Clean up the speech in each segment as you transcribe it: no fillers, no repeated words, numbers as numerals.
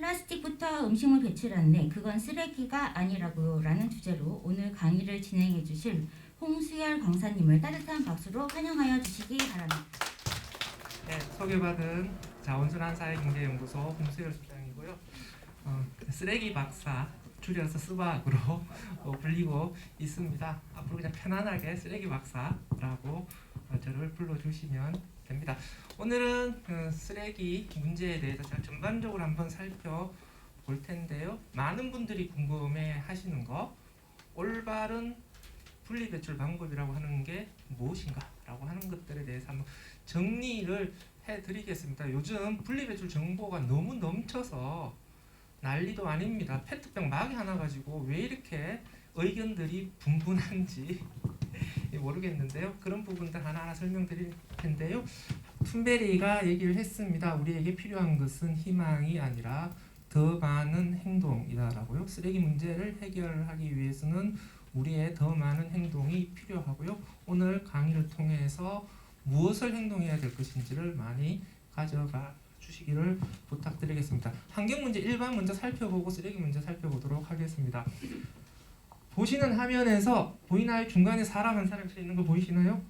플라스틱부터 음식물 배출하는데 그건 쓰레기가 아니라고요 라는 주제로 오늘 강의를 진행해 주실 홍수열 강사님을 따뜻한 박수로 환영하여 주시기 바랍니다. 네, 소개받은 자원순환 사회경제연구소 홍수열 소장이고요. 쓰레기 박사, 줄여서 스박으로 불리고 있습니다. 앞으로 그냥 편안하게 쓰레기 박사라고 저를 불러주시면 됩니다. 오늘은 쓰레기 문제에 대해서 제가 전반적으로 한번 살펴볼 텐데요. 많은 분들이 궁금해 하시는 거, 올바른 분리배출 방법이라고 하는 게 무엇인가 라고 하는 것들에 대해서 한번 정리를 해드리겠습니다. 요즘 분리배출 정보가 너무 넘쳐서 난리도 아닙니다. 페트병 막이 하나 가지고 왜 이렇게 의견들이 분분한지 모르겠는데요. 그런 부분들 하나하나 설명드릴 텐데요. 툰베리가 얘기를 했습니다. 우리에게 필요한 것은 희망이 아니라 더 많은 행동이다라고요. 쓰레기 문제를 해결하기 위해서는 우리의 더 많은 행동이 필요하고요. 오늘 강의를 통해서 무엇을 행동해야 될 것인지를 많이 가져가 주시기를 부탁드리겠습니다. 환경 문제 일반 먼저 살펴보고 쓰레기 문제 살펴보도록 하겠습니다. 보시는 화면에서 보이나요? 중간에 사람 한 사람 서 있는 거 보이시나요?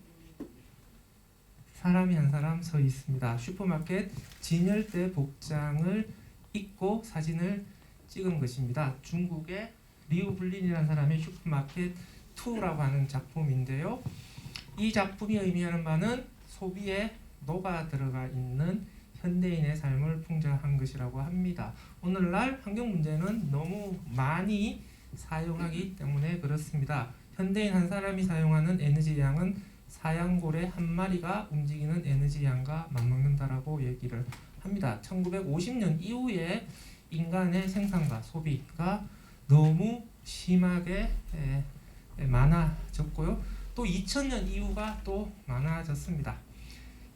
사람이 한 사람 서 있습니다. 슈퍼마켓 진열대 복장을 입고 사진을 찍은 것입니다. 중국의 리우 블린이라는 사람의 슈퍼마켓 2라고 하는 작품인데요. 이 작품이 의미하는 바는 소비에 녹아 들어가 있는 현대인의 삶을 풍자한 것이라고 합니다. 오늘날 환경 문제는 너무 많이 사용하기 때문에 그렇습니다. 현대인 한 사람이 사용하는 에너지 양은 사양고래 한 마리가 움직이는 에너지 양과 맞먹는다라고 얘기를 합니다. 1950년 이후에 인간의 생산과 소비가 너무 심하게 많아졌고요. 또 2000년 이후가 또 많아졌습니다.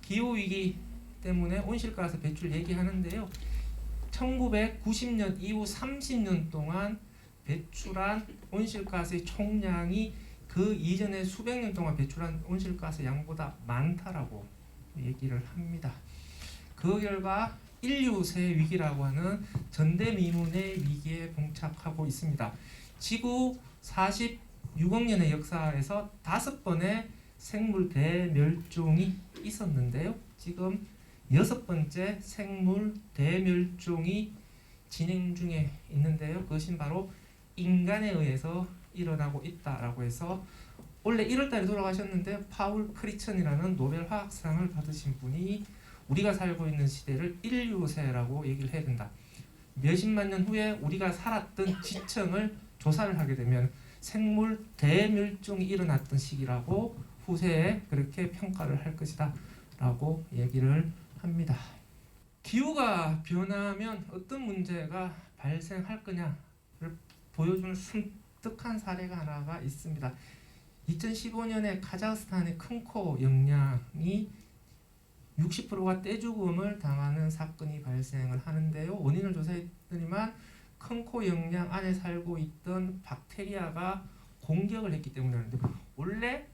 기후위기 때문에 온실가스 배출 얘기하는데요. 1990년 이후 30년 동안 배출한 온실가스의 총량이 그 이전에 수백 년 동안 배출한 온실가스 양보다 많다라고 얘기를 합니다. 그 결과 인류세 위기라고 하는 전대미문의 위기에 봉착하고 있습니다. 지구 46억 년의 역사에서 5번의 생물 대멸종이 있었는데요. 지금 6번째 생물 대멸종이 진행 중에 있는데요. 그것은 바로 인간에 의해서 일어나고 있다라고 해서 원래 1월달에 돌아가셨는데 파울 크리천이라는 노벨 화학상을 받으신 분이 우리가 살고 있는 시대를 인류세라고 얘기를 해야 된다. 몇십만 년 후에 우리가 살았던 지층을 조사를 하게 되면 생물 대멸종이 일어났던 시기라고 후세에 그렇게 평가를 할 것이다 라고 얘기를 합니다. 기후가 변하면 어떤 문제가 발생할 거냐를 보여주는 섬뜩한 사례가 하나가 있습니다. 2015년에 카자흐스탄의 큰코 영양이 60%가 떼죽음을 당하는 사건이 발생을 하는데요. 원인을 조사했더니만 큰코 영양 안에 살고 있던 박테리아가 공격을 했기 때문에 하는데, 원래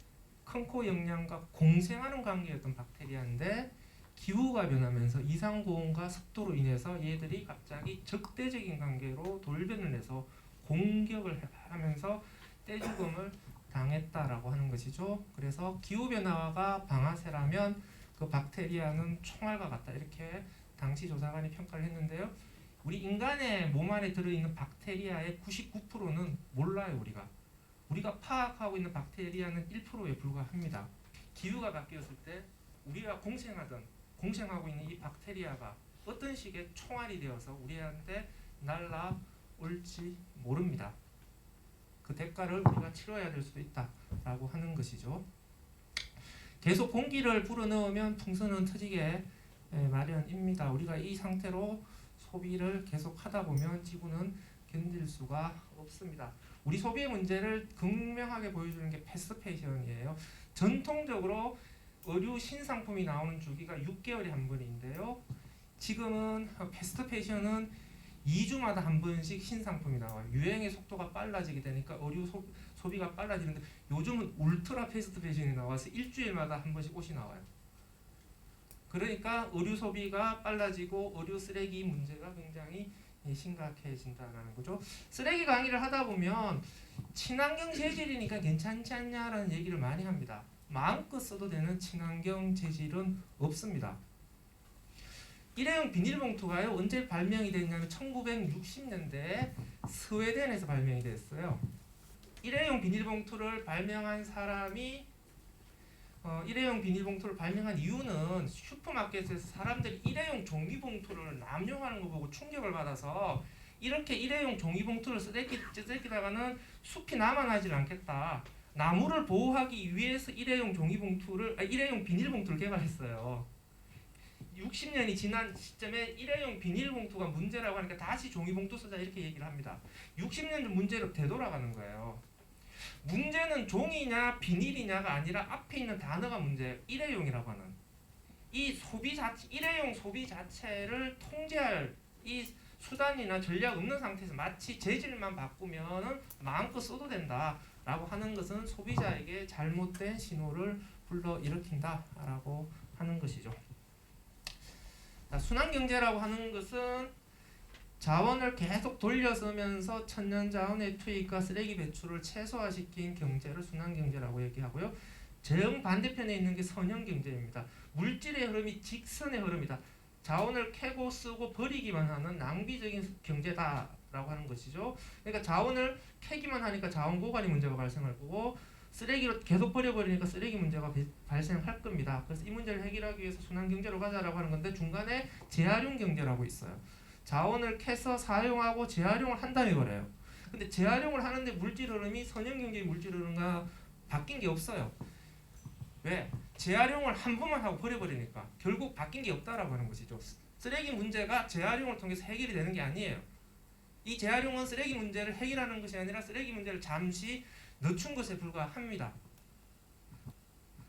큰코 영양과 공생하는 관계였던 박테리아인데 기후가 변하면서 이상고온과 습도로 인해서 얘들이 갑자기 적대적인 관계로 돌변을 해서 공격을 하면서 떼죽음을 당했다라고 하는 것이죠. 그래서 기후변화가 방아쇠라면 그 박테리아는 총알과 같다, 이렇게 당시 조사관이 평가를 했는데요. 우리 인간의 몸 안에 들어있는 박테리아의 99%는 몰라요. 우리가 파악하고 있는 박테리아는 1%에 불과합니다. 기후가 바뀌었을 때 우리가 공생하고 있는 이 박테리아가 어떤 식의 총알이 되어서 우리한테 날아올지 모릅니다. 그 대가를 우리가 치러야 될 수도 있다라고 하는 것이죠. 계속 공기를 불어넣으면 풍선은 터지게 마련입니다. 우리가 이 상태로 소비를 계속 하다 보면 지구는 견딜 수가 없습니다. 우리 소비의 문제를 극명하게 보여주는 게 패스트 패션이에요. 전통적으로 의류 신상품이 나오는 주기가 6개월에 한 번인데요. 지금은 패스트 패션은 2주마다 한 번씩 신상품이 나와요. 유행의 속도가 빨라지게 되니까 의류 소비가 빨라지는데 요즘은 울트라 패스트 패션이 나와서 일주일마다 한 번씩 옷이 나와요. 그러니까 의류 소비가 빨라지고 의류 쓰레기 문제가 굉장히 심각해진다라는 거죠. 쓰레기 강의를 하다 보면 친환경 재질이니까 괜찮지 않냐라는 얘기를 많이 합니다. 마음껏 써도 되는 친환경 재질은 없습니다. 일회용 비닐봉투가요, 언제 발명이 됐냐면 1960년대 스웨덴에서 발명이 됐어요. 일회용 비닐봉투를 발명한 사람이 일회용 비닐봉투를 발명한 이유는 슈퍼마켓에서 사람들이 일회용 종이봉투를 남용하는 거 보고 충격을 받아서 이렇게 일회용 종이봉투를 쓰레기다가는 숲이 남아나질 않겠다. 나무를 보호하기 위해서 일회용 비닐봉투를 개발했어요. 60년이 지난 시점에 일회용 비닐봉투가 문제라고 하니까 다시 종이봉투 쓰자 이렇게 얘기를 합니다. 60년 전 문제로 되돌아가는 거예요. 문제는 종이냐 비닐이냐가 아니라 앞에 있는 단어가 문제예요. 일회용이라고 하는 이 일회용 소비 자체를 통제할 이 수단이나 전략 없는 상태에서 마치 재질만 바꾸면 마음껏 써도 된다라고 하는 것은 소비자에게 잘못된 신호를 불러일으킨다라고 하는 것이죠. 순환경제라고 하는 것은 자원을 계속 돌려쓰면서 천연자원의 투입과 쓰레기 배출을 최소화시킨 경제를 순환경제라고 얘기하고요. 정반대편에 있는 게 선형경제입니다. 물질의 흐름이 직선의 흐름이다. 자원을 캐고 쓰고 버리기만 하는 낭비적인 경제다라고 하는 것이죠. 그러니까 자원을 캐기만 하니까 자원 고갈이 문제가 발생할 거고 쓰레기로 계속 버려버리니까 쓰레기 문제가 발생할 겁니다. 그래서 이 문제를 해결하기 위해서 순환경제로 가자라고 하는 건데 중간에 재활용 경제라고 있어요. 자원을 캐서 사용하고 재활용을 한 다음에 버려요. 근데 재활용을 하는데 물질 흐름이 선형경제의 물질 흐름과 바뀐 게 없어요. 왜? 재활용을 한 번만 하고 버려버리니까 결국 바뀐 게 없다라고 하는 것이죠. 쓰레기 문제가 재활용을 통해서 해결이 되는 게 아니에요. 이 재활용은 쓰레기 문제를 해결하는 것이 아니라 쓰레기 문제를 잠시 늦춘 것에 불과합니다.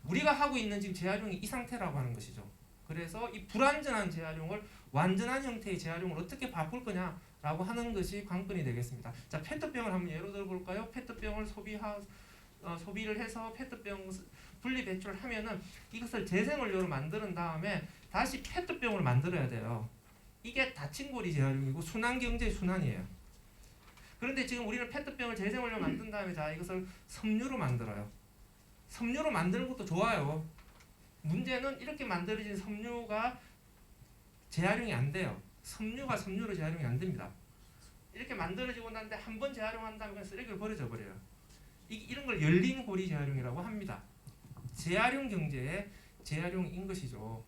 우리가 하고 있는 지금 재활용이 이 상태라고 하는 것이죠. 그래서 이 불완전한 재활용을 완전한 형태의 재활용을 어떻게 바꿀 거냐라고 하는 것이 관건이 되겠습니다. 자, 페트병을 한번 예로 들어 볼까요? 페트병을 소비를 해서 페트병 분리 배출을 하면은 이것을 재생원료로 만드는 다음에 다시 페트병을 만들어야 돼요. 이게 닫힌고리 재활용이고 순환경제의 순환이에요. 그런데 지금 우리는 페트병을 재생원료 만든 다음에 자 이것을 섬유로 만들어요. 섬유로 만드는 것도 좋아요. 문제는 이렇게 만들어진 섬유가 재활용이 안 돼요. 섬유가 섬유로 재활용이 안 됩니다. 이렇게 만들어지고 난데 한 번 재활용한 다음에 그냥 쓰레기를 버려져 버려요. 이런 걸 열린 고리 재활용이라고 합니다. 재활용 경제의 재활용인 것이죠.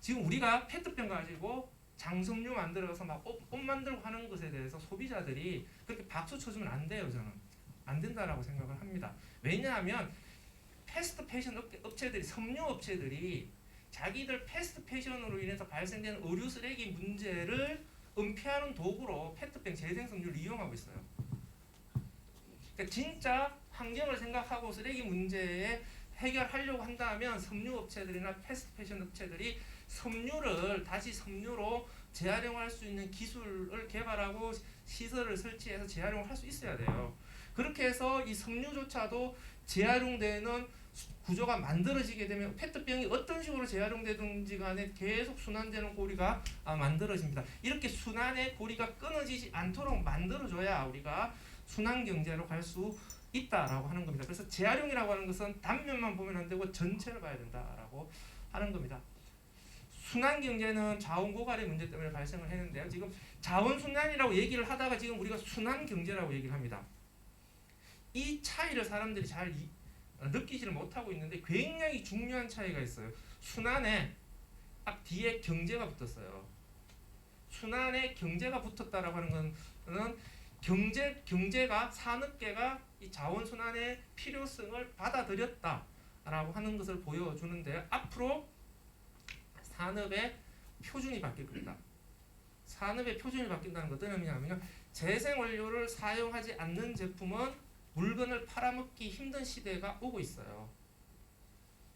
지금 우리가 페트병 가지고 장섬유 만들어서 막 옷 만들고 하는 것에 대해서 소비자들이 그렇게 박수 쳐주면 안 돼요. 저는 안 된다라고 생각을 합니다. 왜냐하면 패스트 패션 업체들이 섬유 업체들이 자기들 패스트 패션으로 인해서 발생되는 의류 쓰레기 문제를 은폐하는 도구로 페트병 재생 섬유를 이용하고 있어요. 그러니까 진짜 환경을 생각하고 쓰레기 문제에 해결하려고 한다면 섬유 업체들이나 패스트 패션 업체들이 섬유를 다시 섬유로 재활용할 수 있는 기술을 개발하고 시설을 설치해서 재활용을 할 수 있어야 돼요. 그렇게 해서 이 섬유조차도 재활용되는 구조가 만들어지게 되면 페트병이 어떤 식으로 재활용되든지 간에 계속 순환되는 고리가 만들어집니다. 이렇게 순환의 고리가 끊어지지 않도록 만들어줘야 우리가 순환경제로 갈 수 있다라고 하는 겁니다. 그래서 재활용이라고 하는 것은 단면만 보면 안 되고 전체를 봐야 된다라고 하는 겁니다. 순환경제는 자원고갈의 문제 때문에 발생을 했는데요. 지금 자원순환이라고 얘기를 하다가 지금 우리가 순환경제라고 얘기를 합니다. 이 차이를 사람들이 잘 느끼지를 못하고 있는데 굉장히 중요한 차이가 있어요. 순환에 앞 뒤에 경제가 붙었어요. 순환에 경제가 붙었다라고 하는 것은 경제가 산업계가 이 자원순환의 필요성을 받아들였다라고 하는 것을 보여주는데 앞으로 산업의 표준이 바뀔 겁니다. 산업의 표준이 바뀐다는 것은 어떤 의미냐면요. 재생원료를 사용하지 않는 제품은 물건을 팔아먹기 힘든 시대가 오고 있어요.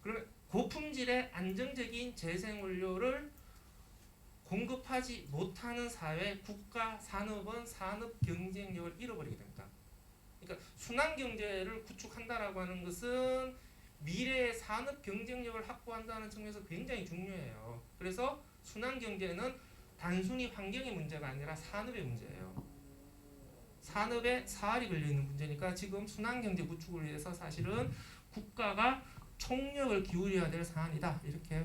그러면 고품질의 안정적인 재생원료를 공급하지 못하는 사회, 국가, 산업은 산업 경쟁력을 잃어버리게 됩니다. 그러니까 순환경제를 구축한다라고 하는 것은 미래의 산업 경쟁력을 확보한다는 측면에서 굉장히 중요해요. 그래서 순환경제는 단순히 환경의 문제가 아니라 산업의 문제예요. 산업에 사활이 걸려있는 문제니까 지금 순환경제 구축을 위해서 사실은 국가가 총력을 기울여야 될 사안이다. 이렇게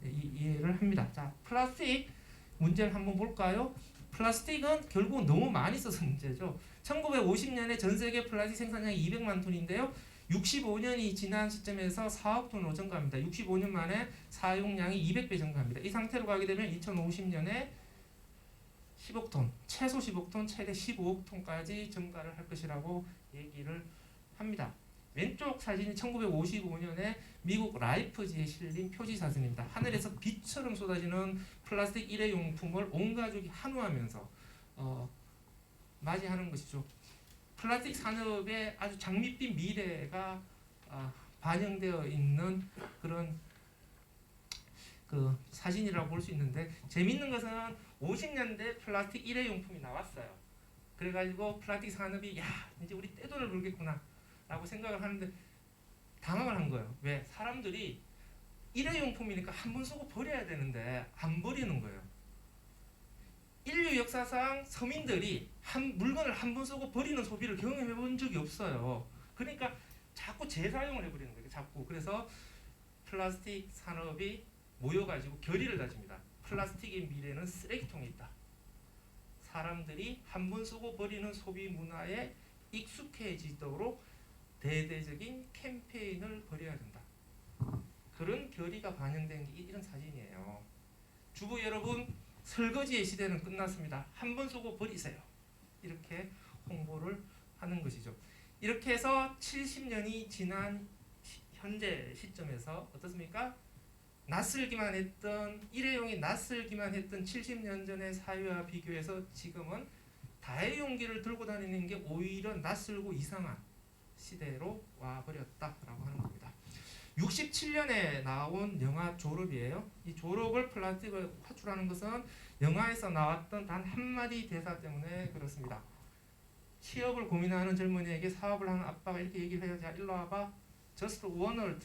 이해를 합니다. 자, 플라스틱 문제를 한번 볼까요? 플라스틱은 결국 너무 많이 써서 문제죠. 1950년에 전 세계 플라스틱 생산량이 200만 톤인데요. 65년이 지난 시점에서 4억 톤으로 증가합니다. 65년 만에 사용량이 200배 증가합니다. 이 상태로 가게 되면 2050년에 10억 톤, 최소 10억 톤, 최대 15억 톤까지 증가를 할 것이라고 얘기를 합니다. 왼쪽 사진이 1955년에 미국 라이프지에 실린 표지 사진입니다. 하늘에서 비처럼 쏟아지는 플라스틱 일회용품을 온 가족이 한우하면서 맞이하는 것이죠. 플라스틱 산업의 아주 장밋빛 미래가 반영되어 있는 그런 그 사진이라고 볼 수 있는데, 재밌는 것은 50년대 플라스틱 일회용품이 나왔어요. 그래가지고 플라스틱 산업이 야 이제 우리 떼돈을 벌겠구나 라고 생각을 하는데 당황을 한 거예요. 왜? 사람들이 일회용품이니까 한 번 쓰고 버려야 되는데 안 버리는 거예요. 인류 역사상 서민들이 물건을 한 번 쓰고 버리는 소비를 경험해 본 적이 없어요. 그러니까 자꾸 재사용을 해버리는 거예요. 자꾸. 그래서 플라스틱 산업이 모여가지고 결의를 다집니다. 플라스틱의 미래는 쓰레기통에 있다. 사람들이 한 번 쓰고 버리는 소비 문화에 익숙해지도록 대대적인 캠페인을 벌여야 된다. 그런 결의가 반영된 게 이런 사진이에요. 주부 여러분, 설거지의 시대는 끝났습니다. 한 번 쓰고 버리세요. 이렇게 홍보를 하는 것이죠. 이렇게 해서 70년이 지난 현재 시점에서 어떻습니까? 낯설기만 했던 일회용이 낯설기만 했던 70년 전의 사회와 비교해서 지금은 다회용기를 들고 다니는 게 오히려 낯설고 이상한 시대로 와버렸다라고 하는 겁니다. 67년에 나온 영화 졸업이에요. 이 졸업을 플라스틱을 화출하는 것은 영화에서 나왔던 단 한마디 대사 때문에 그렇습니다. 취업을 고민하는 젊은이에게 사업을 하는 아빠가 이렇게 얘기를 해요. 자, 일로 와봐. Just one word.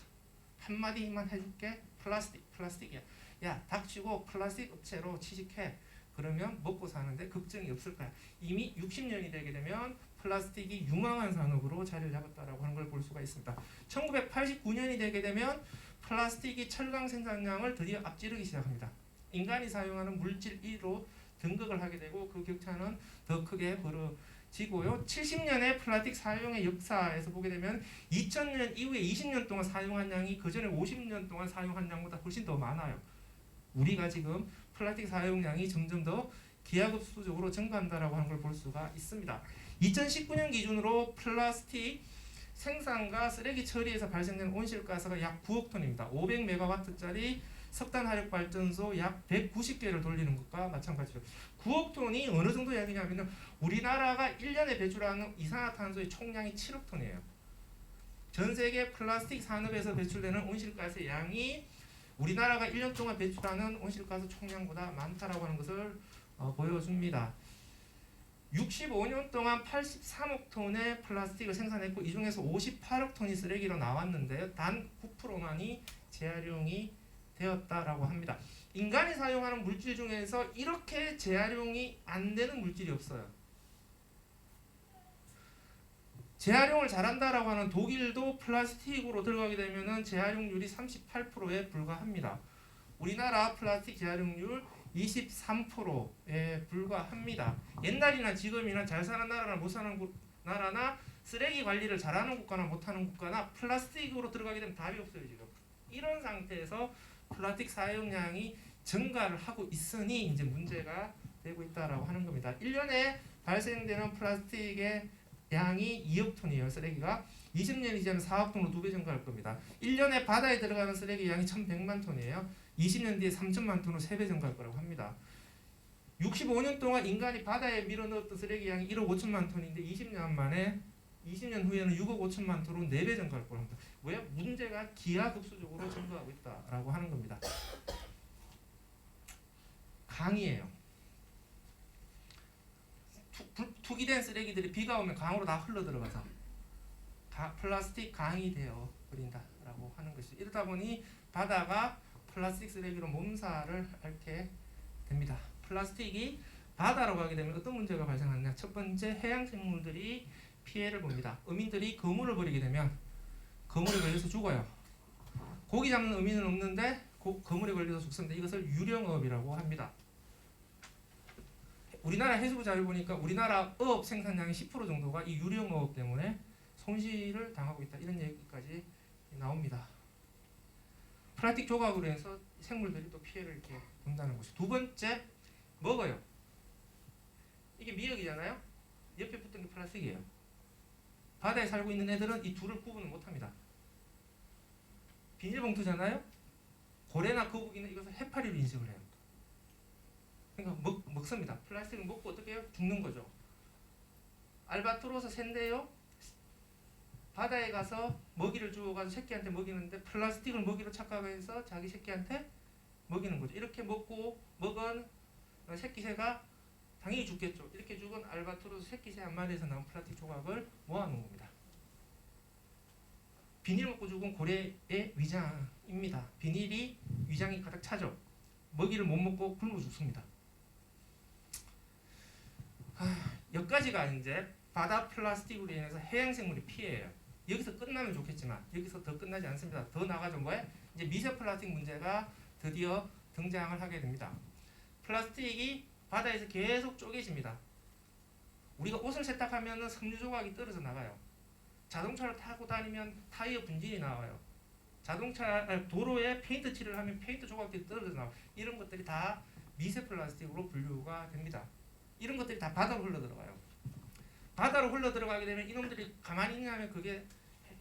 한마디만 해줄게. 플라스틱이야. 야, 닥치고 플라스틱 업체로 취직해. 그러면 먹고 사는데 걱정이 없을 거야. 이미 60년이 되게 되면 플라스틱이 유망한 산업으로 자리를 잡았다라고 하는 걸 볼 수가 있습니다. 1989년이 되게 되면 플라스틱이 철강 생산량을 드디어 앞지르기 시작합니다. 인간이 사용하는 물질 1로 등극을 하게 되고 그 격차는 더 크게 벌어지고요. 70년의 플라스틱 사용의 역사에서 보게 되면 2000년 이후에 20년 동안 사용한 양이 그 전에 50년 동안 사용한 양보다 훨씬 더 많아요. 우리가 지금 플라스틱 사용량이 점점 더 기하급수적으로 증가한다라고 하는 걸 볼 수가 있습니다. 2019년 기준으로 플라스틱 생산과 쓰레기 처리에서 발생되는 온실가스가 약 9억 톤입니다. 500메가와트짜리 석탄 화력 발전소 약 190개를 돌리는 것과 마찬가지죠. 9억 톤이 어느 정도 양이냐면 우리나라가 1년에 배출하는 이산화탄소의 총량이 7억 톤이에요. 전 세계 플라스틱 산업에서 배출되는 온실가스의 양이 우리나라가 1년 동안 배출하는 온실가스 총량보다 많다라고 하는 것을 보여줍니다. 65년 동안 83억 톤의 플라스틱을 생산했고 이 중에서 58억 톤이 쓰레기로 나왔는데요. 단 9%만이 재활용이 되었다라고 합니다. 인간이 사용하는 물질 중에서 이렇게 재활용이 안 되는 물질이 없어요. 재활용을 잘한다라고 하는 독일도 플라스틱으로 들어가게 되면은 재활용률이 38%에 불과합니다. 우리나라 플라스틱 재활용률 23%에 불과합니다. 옛날이나 지금이나 잘 사는 나라나 못 사는 나라나 쓰레기 관리를 잘하는 국가나 못하는 국가나 플라스틱으로 들어가게 되면 답이 없어요. 지금 이런 상태에서 플라스틱 사용량이 증가를 하고 있으니 이제 문제가 되고 있다라고 하는 겁니다. 1년에 발생되는 플라스틱의 양이 2억 톤이에요. 쓰레기가 20년이 지나면 4억 톤으로 2배 증가할 겁니다. 1년에 바다에 들어가는 쓰레기 양이 1100만 톤이에요. 20년 뒤에 3000만 톤으로 3배 증가할 거라고 합니다. 65년 동안 인간이 바다에 밀어넣었던 쓰레기 양이 1억 5천만 톤인데 20년 후에는 6억 5천만 톤으로 4배 증가할 거라고 합니다. 왜? 문제가 기하급수적으로 증가하고 있다라고 하는 겁니다. 강이에요. 투기된 쓰레기들이 비가 오면 강으로 다 흘러들어가서 플라스틱 강이 되어 버린다라고 하는 것이죠. 이러다 보니 바다가 플라스틱 쓰레기로 몸살을 앓게 됩니다. 플라스틱이 바다로 가게 되면 어떤 문제가 발생하느냐. 첫 번째, 해양 생물들이 피해를 봅니다. 어민들이 그물을 버리게 되면 그물에 걸려서 죽어요. 고기 잡는 어민은 없는데 그물에 걸려서 죽습니다. 이것을 유령어업이라고 합니다. 우리나라 해수부 자료 보니까 우리나라 어업 생산량의 10% 정도가 이 유령어업 때문에 손실을 당하고 있다. 이런 얘기까지 나옵니다. 플라스틱 조각으로 해서 생물들이 또 피해를 이렇게 본다는 것이. 두 번째, 먹어요. 이게 미역이잖아요. 옆에 붙은 게 플라스틱이에요. 바다에 살고 있는 애들은 이 둘을 구분을 못합니다. 비닐봉투잖아요. 고래나 거북이는 이것을 해파리로 인식을 해요. 그러니까 먹습니다. 플라스틱을 먹고 어떻게 해요? 죽는 거죠. 알바트로스 샌데요. 바다에 가서 먹이를 주워가서 새끼한테 먹이는데 플라스틱을 먹이로 착각해서 자기 새끼한테 먹이는 거죠. 이렇게 먹은 새끼새가 당연히 죽겠죠. 이렇게 죽은 알바트로스 새끼새 한 마리에서 나온 플라스틱 조각을 모아놓은 겁니다. 비닐 먹고 죽은 고래의 위장입니다. 비닐이 위장이 가득 차죠. 먹이를 못 먹고 굶어 죽습니다. 여기까지가 이제 바다 플라스틱으로 인해서 해양 생물이 피해예요. 여기서 끝나면 좋겠지만 여기서 더 끝나지 않습니다. 더 나가죠. 뭐예요? 이제 미세 플라스틱 문제가 드디어 등장을 하게 됩니다. 플라스틱이 바다에서 계속 쪼개집니다. 우리가 옷을 세탁하면 섬유 조각이 떨어져 나가요. 자동차를 타고 다니면 타이어 분진이 나와요. 도로에 페인트 칠을 하면 페인트 조각들이 떨어져 나와요. 이런 것들이 다 미세 플라스틱으로 분류가 됩니다. 이런 것들이 다 바다로 흘러 들어가요. 바다로 흘러 들어가게 되면 이놈들이 가만히 있냐면 그게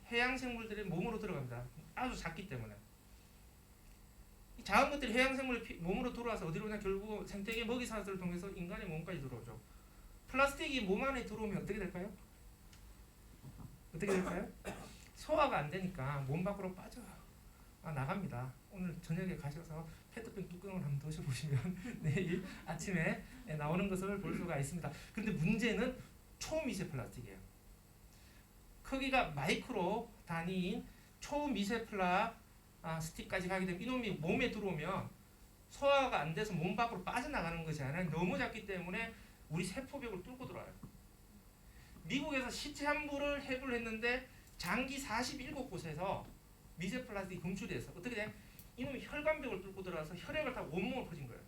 해양 생물들의 몸으로 들어갑니다. 아주 작기 때문에. 이 작은 것들이 해양 생물 몸으로 들어와서 어디로 오냐, 결국 생태계 먹이사슬을 통해서 인간의 몸까지 들어오죠. 플라스틱이 몸 안에 들어오면 어떻게 될까요? 어떻게 될까요? 소화가 안 되니까 몸 밖으로 빠져 나갑니다. 오늘 저녁에 가셔서 페트병 뚜껑을 한번 드셔보시면 내일 아침에 나오는 것을 볼 수가 있습니다. 그런데 문제는 초미세 플라스틱이에요. 크기가 마이크로 단위인 초미세 플라스틱까지 가게 되면 이놈이 몸에 들어오면 소화가 안 돼서 몸 밖으로 빠져나가는 것이 아니라 너무 작기 때문에 우리 세포벽을 뚫고 들어와요. 미국에서 시체 함부를 해부를 했는데 장기 47곳에서 미세 플라스틱이 검출돼서 어떻게 돼? 이놈이 혈관벽을 뚫고 들어와서 혈액을 다 온몸을 퍼진 거예요.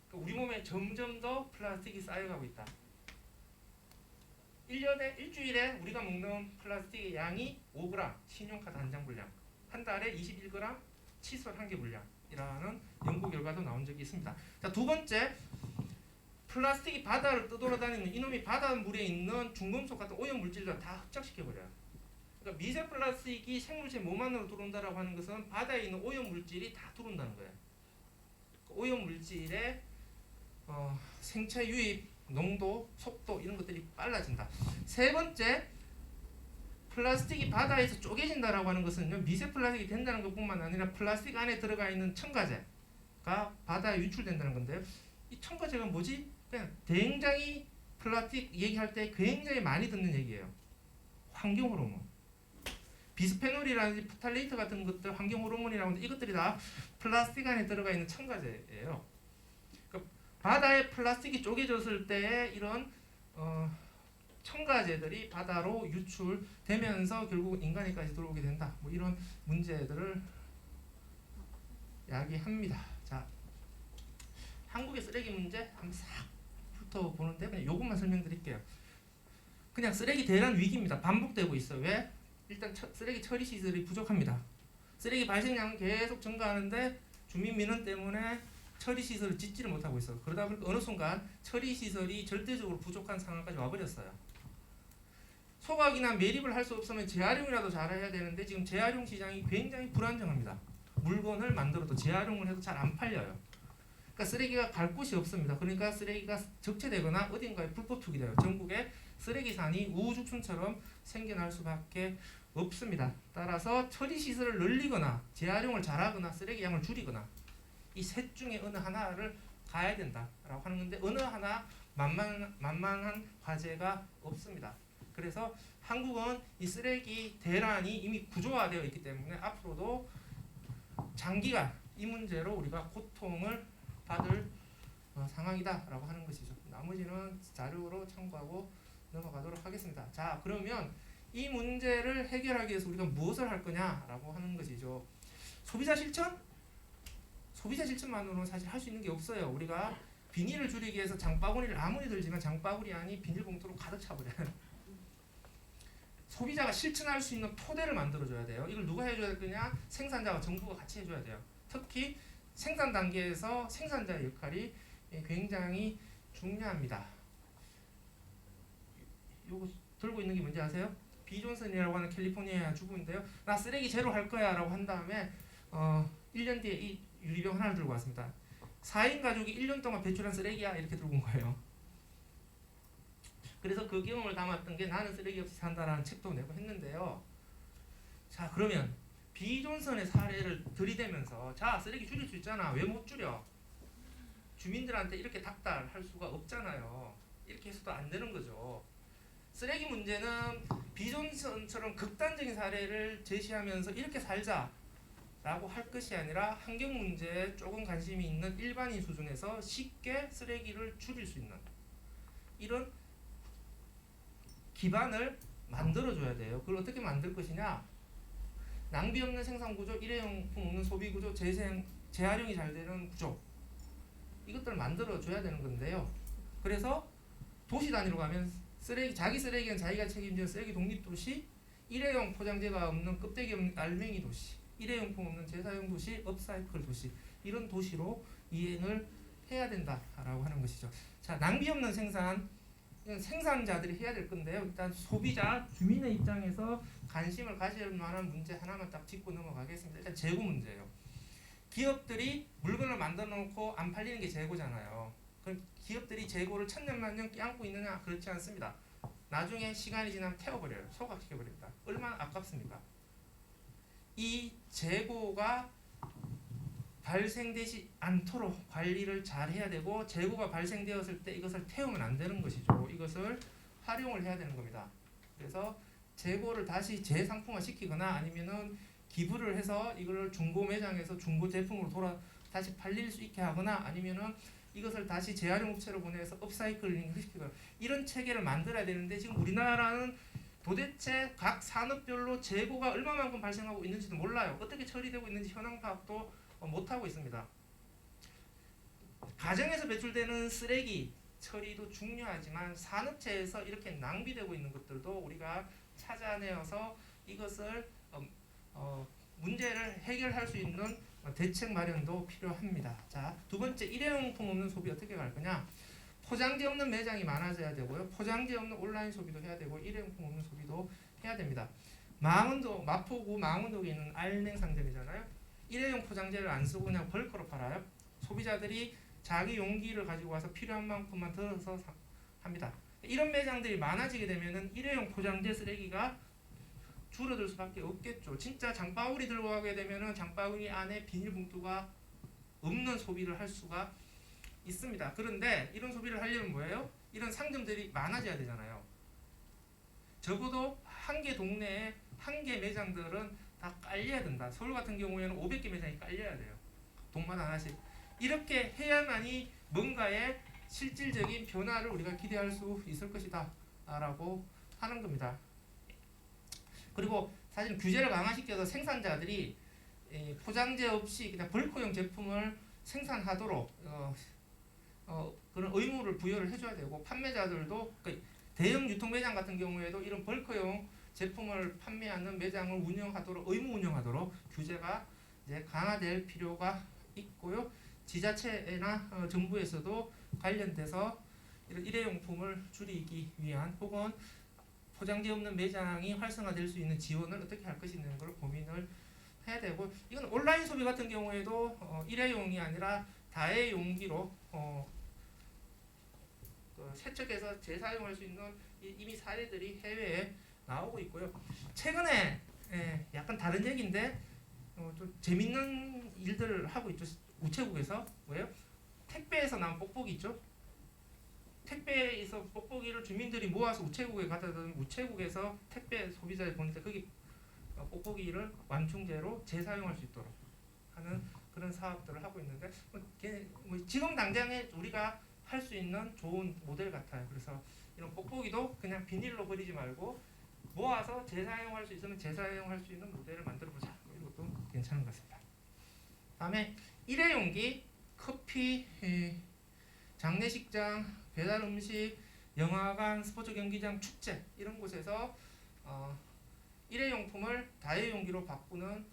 그러니까 우리 몸에 점점 더 플라스틱이 쌓여가고 있다. 1주일에 우리가 먹는 플라스틱의 양이 5g, 신용카드 한 장 분량, 한 달에 21g, 칫솔 1개 분량이라는 연구 결과도 나온 적이 있습니다. 자, 두 번째, 플라스틱이 바다를 떠돌아다니는 이놈이 바닷물에 있는 중금속 같은 오염 물질들 다 흡착시켜버려요. 그러니까 미세 플라스틱이 생물체 몸 안으로 들어온다라고 하는 것은 바다에 있는 오염 물질이 다 들어온다는 거예요. 오염 물질의 생체 유입 농도, 속도 이런 것들이 빨라진다. 세 번째, 플라스틱이 바다에서 쪼개진다라고 하는 것은 미세 플라스틱이 된다는 것뿐만 아니라 플라스틱 안에 들어가 있는 첨가제가 바다에 유출된다는 건데요. 이 첨가제가 뭐지? 그냥 굉장히 플라스틱 얘기할 때 굉장히 많이 듣는 얘기예요. 환경 호르몬. 비스페놀이라든지 프탈레이트 같은 것들, 환경 호르몬이라고 하는데 이것들이 다 플라스틱 안에 들어가 있는 첨가제예요. 그러니까 바다에 플라스틱이 쪼개졌을 때 이런 첨가제들이 바다로 유출되면서 결국 인간에까지 들어오게 된다. 뭐 이런 문제들을 이야기합니다. 자, 한국의 쓰레기 문제 한번 싹 훑어보는데 그냥 요것만 설명드릴게요. 그냥 쓰레기 대란 위기입니다. 반복되고 있어요. 왜? 일단 쓰레기 처리 시설이 부족합니다. 쓰레기 발생량은 계속 증가하는데 주민 민원 때문에 처리 시설을 짓지를 못하고 있어요. 그러다 보니까 어느 순간 처리 시설이 절대적으로 부족한 상황까지 와버렸어요. 소각이나 매립을 할 수 없으면 재활용이라도 잘해야 되는데 지금 재활용 시장이 굉장히 불안정합니다. 물건을 만들어도 재활용을 해도 잘 안 팔려요. 그러니까 쓰레기가 갈 곳이 없습니다. 그러니까 쓰레기가 적체되거나 어딘가에 불법 투기돼요. 전국에 쓰레기산이 우후죽순처럼 생겨날 수밖에 없습니다. 따라서 처리 시설을 늘리거나 재활용을 잘하거나 쓰레기 양을 줄이거나 이 셋 중에 어느 하나를 가야 된다라고 하는 건데 어느 하나 만만한 과제가 없습니다. 그래서 한국은 이 쓰레기 대란이 이미 구조화되어 있기 때문에 앞으로도 장기간 이 문제로 우리가 고통을 받을 상황이다라고 하는 것이죠. 나머지는 자료로 참고하고 넘어가도록 하겠습니다. 자, 그러면 이 문제를 해결하기 위해서 우리가 무엇을 할 거냐라고 하는 것이죠. 소비자 실천? 소비자 실천만으로는 사실 할 수 있는 게 없어요. 우리가 비닐을 줄이기 위해서 장바구니를 아무리 들지만 장바구니 안이 비닐봉투로 가득 차버려요. 소비자가 실천할 수 있는 토대를 만들어줘야 돼요. 이걸 누가 해줘야 될 거냐? 생산자와 정부가 같이 해줘야 돼요. 특히 생산 단계에서 생산자의 역할이 굉장히 중요합니다. 요거 들고 있는 게 뭔지 아세요? 비존슨이라고 하는 캘리포니아 주부인데요. 나 쓰레기 제로 할 거야 라고 한 다음에 1년 뒤에 이 유리병 하나를 들고 왔습니다. 4인 가족이 1년 동안 배출한 쓰레기야 이렇게 들고 온 거예요. 그래서 그 경험을 담았던 게 나는 쓰레기 없이 산다라는 책도 내고 했는데요. 자, 그러면 비존슨의 사례를 들이대면서 자, 쓰레기 줄일 수 있잖아. 왜 못 줄여? 주민들한테 이렇게 닥달할 수가 없잖아요. 이렇게 해서도 안 되는 거죠. 쓰레기 문제는 비존슨처럼 극단적인 사례를 제시하면서 이렇게 살자 라고 할 것이 아니라 환경 문제에 조금 관심이 있는 일반인 수준에서 쉽게 쓰레기를 줄일 수 있는 이런 기반을 만들어줘야 돼요. 그걸 어떻게 만들 것이냐? 낭비 없는 생산 구조, 일회용품 없는 소비 구조, 재활용이 잘 되는 구조, 이것들을 만들어줘야 되는 건데요. 그래서 도시 단위로 가면 자기 쓰레기는 자기가 책임지는 쓰레기 독립도시, 일회용 포장재가 없는 껍데기 없는 알맹이 도시, 일회용품 없는 재사용 도시, 업사이클 도시, 이런 도시로 이행을 해야 된다라고 하는 것이죠. 자, 낭비 없는 생산, 이건 생산자들이 해야 될 건데요. 일단 소비자, 주민의 입장에서 관심을 가질 만한 문제 하나만 딱 짚고 넘어가겠습니다. 일단 재고 문제예요. 기업들이 물건을 만들어 놓고 안 팔리는 게 재고잖아요. 그럼 기업들이 재고를 천년만년 껴안고 있느냐? 그렇지 않습니다. 나중에 시간이 지나면 태워버려요. 소각시켜버립니다. 얼마나 아깝습니까? 이 재고가 발생되지 않도록 관리를 잘 해야 되고, 재고가 발생되었을 때 이것을 태우면 안 되는 것이죠. 이것을 활용을 해야 되는 겁니다. 그래서 재고를 다시 재상품화 시키거나 아니면은 기부를 해서 이걸 중고 매장에서 중고 제품으로 다시 팔릴 수 있게 하거나 아니면은 이것을 다시 재활용 업체로 보내서 업사이클링 시키거나 이런 체계를 만들어야 되는데, 지금 우리나라는 도대체 각 산업별로 재고가 얼마만큼 발생하고 있는지도 몰라요. 어떻게 처리되고 있는지 현황 파악도 못하고 있습니다. 가정에서 배출되는 쓰레기 처리도 중요하지만 산업체에서 이렇게 낭비되고 있는 것들도 우리가 찾아내어서 이것을 문제를 해결할 수 있는 대책 마련도 필요합니다. 자, 두 번째, 일회용품 없는 소비 어떻게 갈 거냐? 포장재 없는 매장이 많아져야 되고요. 포장재 없는 온라인 소비도 해야 되고 일회용품 없는 소비도 해야 됩니다. 마포구 망원동에 있는 알맹 상점이잖아요. 일회용 포장재를 안 쓰고 그냥 벌크로 팔아요. 소비자들이 자기 용기를 가지고 와서 필요한 만큼만 들어서 합니다. 이런 매장들이 많아지게 되면은 일회용 포장재 쓰레기가 줄어들 수밖에 없겠죠. 진짜 장바구니 들고 가게 되면은 장바구니 안에 비닐봉투가 없는 소비를 할 수가 있습니다. 그런데 이런 소비를 하려면 뭐예요? 이런 상점들이 많아져야 되잖아요. 적어도 한 개 동네에 한 개 매장들은 다 깔려야 된다. 서울 같은 경우에는 500개 매장이 깔려야 돼요. 동마다 하나씩. 이렇게 해야만이 뭔가의 실질적인 변화를 우리가 기대할 수 있을 것이다 라고 하는 겁니다. 그리고 사실 규제를 강화시켜서 생산자들이 포장재 없이 그냥 벌크용 제품을 생산하도록 그런 의무를 부여를 해줘야 되고, 판매자들도 대형 유통 매장 같은 경우에도 이런 벌크용 제품을 판매하는 매장을 운영하도록 의무 운영하도록 규제가 이제 강화될 필요가 있고요. 지자체나 정부에서도 관련돼서 이런 일회용품을 줄이기 위한 혹은 포장재 없는 매장이 활성화될 수 있는 지원을 어떻게 할 것이냐는 걸 고민을 해야 되고, 이건 온라인 소비 같은 경우에도 일회용이 아니라 다회 용기로 세척해서 재사용할 수 있는 이미 사례들이 해외에 나오고 있고요. 최근에 약간 다른 얘기인데 좀 재밌는 일들을 하고 있죠. 우체국에서. 뭐예요? 택배에서 나온 뽁뽁이 있죠. 택배에서 뽁뽁이를 주민들이 모아서 우체국에 갖다 두면 우체국에서 택배 소비자에 보낼 때 거기 뽁뽁이를 완충제로 재사용할 수 있도록 하는 그런 사업들을 하고 있는데 뭐 지금 당장에 우리가 할 수 있는 좋은 모델 같아요. 그래서 이런 뽁뽁이도 그냥 비닐로 버리지 말고 모아서 재사용할 수 있으면 재사용할 수 있는 모델을 만들어 보자. 이것도 괜찮은 것 같습니다. 다음에 일회용기, 커피, 장례식장, 배달 음식, 영화관, 스포츠 경기장, 축제 이런 곳에서 일회용품을 다회용기로 바꾸는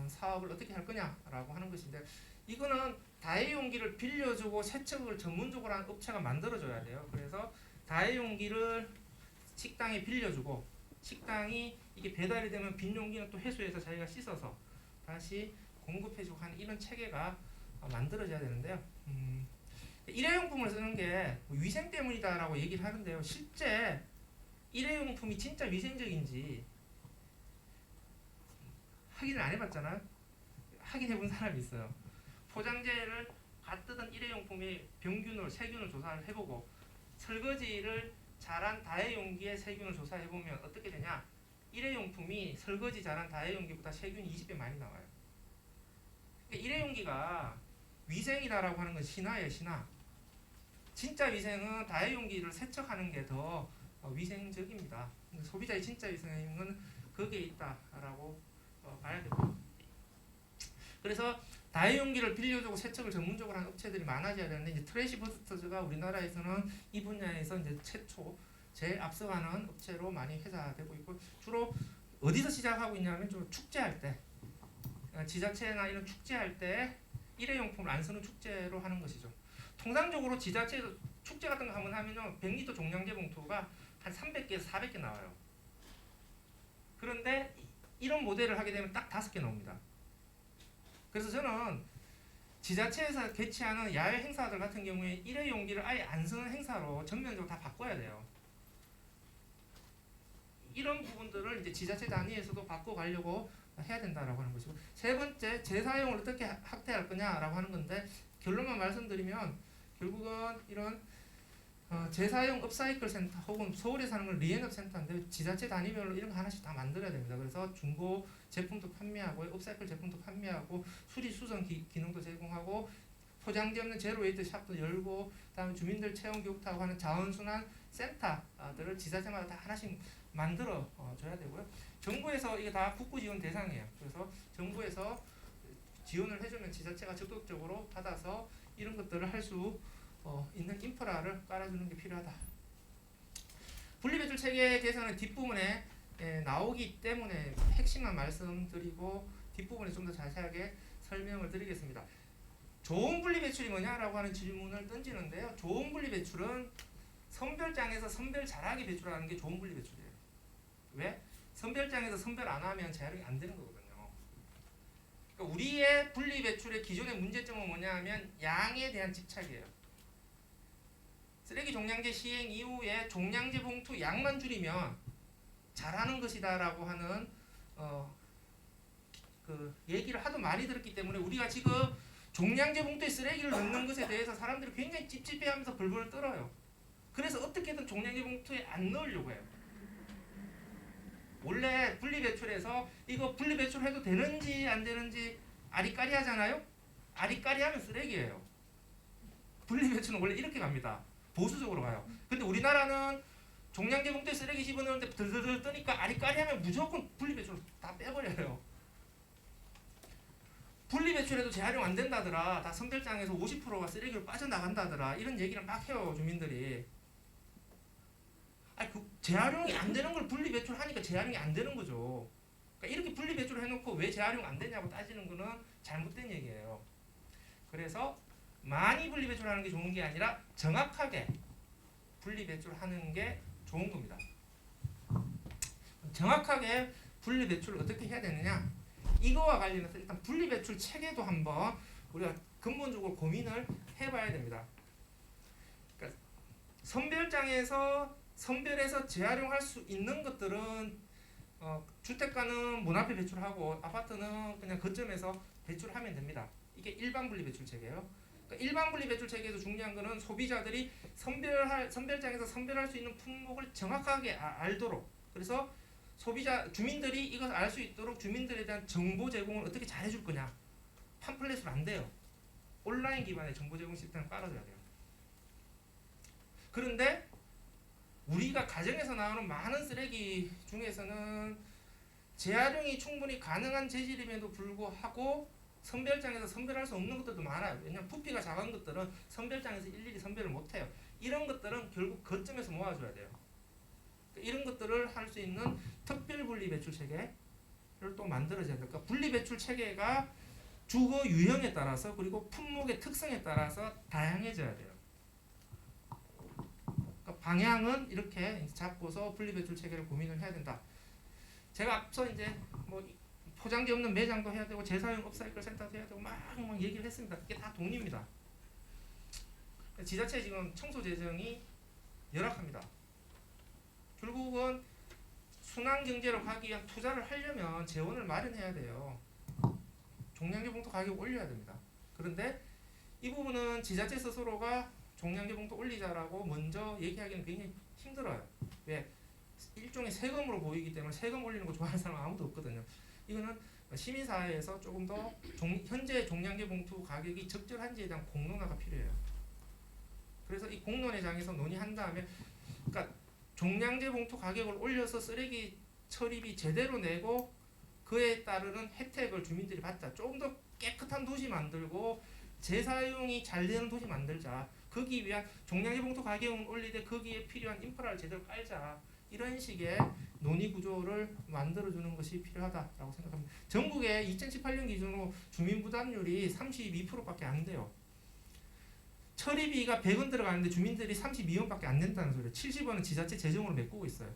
사업을 어떻게 할 거냐라고 하는 것인데, 이거는 다회용기를 빌려주고 세척을 전문적으로 하는 업체가 만들어줘야 돼요. 그래서 다회용기를 식당에 빌려주고 식당이 이게 배달이 되면 빈 용기는 또 회수해서 자기가 씻어서 다시 공급해주고 하는 이런 체계가 만들어져야 되는데요. 일회용품을 쓰는 게 위생 때문이다라고 얘기를 하는데요. 실제 일회용품이 진짜 위생적인지 확인을 안 해봤잖아요. 확인해본 사람이 있어요. 포장재를 갖뜨던 일회용품의 병균을, 세균을 조사를 해보고 설거지를 잘한 다회용기의 세균을 조사해보면 어떻게 되냐? 일회용품이 설거지 잘한 다회용기보다 세균이 20배 많이 나와요. 그러니까 일회용기가 위생이다라고 하는 건 신화예요, 신화. 진짜 위생은 다회용기를 세척하는 게 더 위생적입니다. 소비자의 진짜 위생은 거기에 있다라고 봐야 됩니다. 그래서 다회용기를 빌려주고 세척을 전문적으로 하는 업체들이 많아져야 되는데, 이제 트래시버스터즈가 우리나라에서는 이 분야에서 이제 최초 제일 앞서가는 업체로 많이 회사되고 있고, 주로 어디서 시작하고 있냐면 좀 축제할 때, 지자체나 이런 축제할 때 일회용품을 안 쓰는 축제로 하는 것이죠. 통상적으로 지자체에서 축제 같은 거 한번 하면요, 100리터 종량제 봉투가 한 300개에서 400개 나와요. 그런데 이런 모델을 하게 되면 딱 5개 나옵니다. 그래서 저는 지자체에서 개최하는 야외 행사들 같은 경우에 일회용기를 아예 안 쓰는 행사로 전면적으로 다 바꿔야 돼요. 이런 부분들을 이제 지자체 단위에서도 바꿔가려고 해야 된다라고 하는 것이고, 세 번째, 재사용을 어떻게 확대할 거냐라고 하는 건데, 결론만 말씀드리면 결국은 이런 재사용 업사이클 센터 혹은 서울에서 하는 건 리앤업 센터인데, 지자체 단위별로 이런 거 하나씩 다 만들어야 됩니다. 그래서 중고 제품도 판매하고 업사이클 제품도 판매하고 수리 수선 기능도 제공하고 포장재 없는 제로웨이트 샵도 열고, 그다음에 주민들 체험 교육하고 하는 자원순환 센터들을 지자체마다 다 하나씩 만들어 줘야 되고요. 정부에서 이게 다 국고 지원 대상이에요. 그래서 정부에서 지원을 해주면 지자체가 적극적으로 받아서 이런 것들을 할 수 있는 인프라를 깔아주는 게 필요하다. 분리배출 체계 개선은 뒷부분에 나오기 때문에 핵심만 말씀드리고 뒷부분에 좀 더 자세하게 설명을 드리겠습니다. 좋은 분리배출이 뭐냐라고 하는 질문을 던지는데요. 좋은 분리배출은 선별장에서 선별 잘하게 배출하는 게 좋은 분리배출이에요. 왜? 선별장에서 선별 안 하면 재활용이 안 되는 거거든요. 그러니까 우리의 분리배출의 기존의 문제점은 뭐냐 하면 양에 대한 집착이에요. 쓰레기 종량제 시행 이후에 종량제 봉투 양만 줄이면 잘하는 것이다 라고 하는 그 얘기를 하도 많이 들었기 때문에, 우리가 지금 종량제 봉투에 쓰레기를 넣는 것에 대해서 사람들이 굉장히 찝찝해하면서 벌벌 떨어요. 그래서 어떻게든 종량제 봉투에 안 넣으려고 해요. 원래 분리배출에서 이거 분리배출해도 되는지 안 되는지 아리까리 하잖아요. 아리까리 하면 쓰레기예요. 분리배출은 원래 이렇게 갑니다. 보수적으로 가요. 근데 우리나라는 종량제 봉투에 쓰레기 집어넣는데 들들들 뜨니까 아리까리 하면 무조건 분리배출 다 빼버려요. 분리배출해도 재활용 안 된다더라, 다 선별장에서 50%가 쓰레기로 빠져나간다더라, 이런 얘기를 막 해요, 주민들이. 아니, 그 재활용이 안 되는 걸 분리배출하니까 재활용이 안 되는 거죠. 그러니까 이렇게 분리배출을 해놓고 왜 재활용 안 되냐고 따지는 거는 잘못된 얘기예요. 그래서 많이 분리배출하는 게 좋은 게 아니라 정확하게 분리배출하는 게 좋은 겁니다. 정확하게 분리배출을 어떻게 해야 되느냐, 이거와 관련해서 일단 분리배출 체계도 한번 우리가 근본적으로 고민을 해봐야 됩니다. 그러니까 선별해서 재활용할 수 있는 것들은 주택가는 문 앞에 배출하고 아파트는 그냥 거점에서 배출하면 됩니다. 이게 일반 분리배출 체계예요. 그러니까 일반 분리배출 체계에서 중요한 거는 소비자들이 선별장에서 선별할 수 있는 품목을 정확하게 알도록, 그래서 주민들이 이것을 알 수 있도록 주민들에 대한 정보 제공을 어떻게 잘해줄 거냐, 팜플렛으로 안 돼요. 온라인 기반의 정보 제공 시스템을 깔아줘야 돼요. 그런데 우리가 가정에서 나오는 많은 쓰레기 중에서는 재활용이 충분히 가능한 재질임에도 불구하고 선별장에서 선별할 수 없는 것들도 많아요. 왜냐하면 부피가 작은 것들은 선별장에서 일일이 선별을 못해요. 이런 것들은 결국 거점에서 모아줘야 돼요. 이런 것들을 할 수 있는 특별 분리 배출 체계를 또 만들어줘야 돼요. 그러니까 분리 배출 체계가 주거 유형에 따라서 그리고 품목의 특성에 따라서 다양해져야 돼요. 그러니까 방향은 이렇게 잡고서 분리 배출 체계를 고민을 해야 된다. 제가 앞서 이제 뭐 포장지 없는 매장도 해야 되고 재사용 업사이클 센터도 해야 되고 막 얘기를 했습니다. 이게 다 돈입니다. 지자체 지금 청소 재정이 열악합니다. 결국은 순환 경제로 가기 위한 투자를 하려면 재원을 마련해야 돼요. 종량제 봉투 가격 올려야 됩니다. 그런데 이 부분은 지자체 스스로가 종량제 봉투 올리자라고 먼저 얘기하기는 굉장히 힘들어요. 왜? 일종의 세금으로 보이기 때문에 세금 올리는 거 좋아하는 사람 아무도 없거든요. 이거는 시민사회에서 조금 더 현재 종량제 봉투 가격이 적절한지에 대한 공론화가 필요해요. 그래서 이 공론회장에서 논의한 다음에 그러니까 종량제 봉투 가격을 올려서 쓰레기 처리비 제대로 내고 그에 따르는 혜택을 주민들이 받자. 조금 더 깨끗한 도시 만들고 재사용이 잘 되는 도시 만들자. 거기 위한 종량제 봉투 가격을 올리되 거기에 필요한 인프라를 제대로 깔자. 이런 식의 논의 구조를 만들어주는 것이 필요하다라고 생각합니다. 전국에 2018년 기준으로 주민 부담률이 32%밖에 안 돼요. 처리비가 100원 들어가는데 주민들이 32원밖에 안 낸다는 소리예요. 70원은 지자체 재정으로 메꾸고 있어요.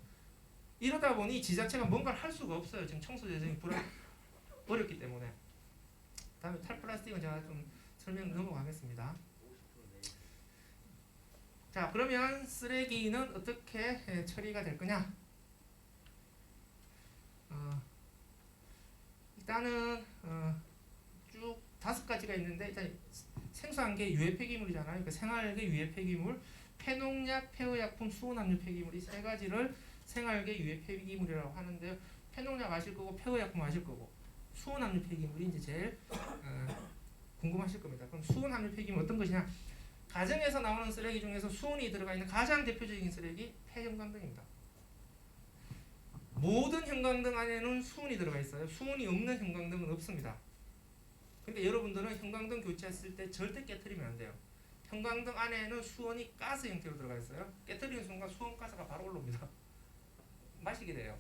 이러다 보니 지자체가 뭔가를 할 수가 없어요. 지금 청소 재정이 어렵기 때문에. 다음에 탈플라스틱은 제가 좀 설명 넘어가겠습니다. 자, 그러면 쓰레기는 어떻게 처리가 될 거냐? 일단은 쭉 5가지가 있는데 일단 생소한 게 유해 폐기물이잖아요. 그러니까 생활계 유해 폐기물, 폐농약, 폐의약품, 수온압류 폐기물 이 3가지를 생활계 유해 폐기물이라고 하는데요. 폐농약 아실 거고 폐의약품 아실 거고 수온압류 폐기물이 이제 제일 궁금하실 겁니다. 그럼 수온압류 폐기물 어떤 것이냐? 가정에서 나오는 쓰레기 중에서 수온이 들어가 있는 가장 대표적인 쓰레기 폐형광등입니다. 모든 형광등 안에는 수온이 들어가 있어요. 수온이 없는 형광등은 없습니다. 그러니까 여러분들은 형광등 교체했을 때 절대 깨트리면 안 돼요. 형광등 안에는 수온이 가스 형태로 들어가 있어요. 깨트리는 순간 수온가스가 바로 올라옵니다. 마시게 돼요.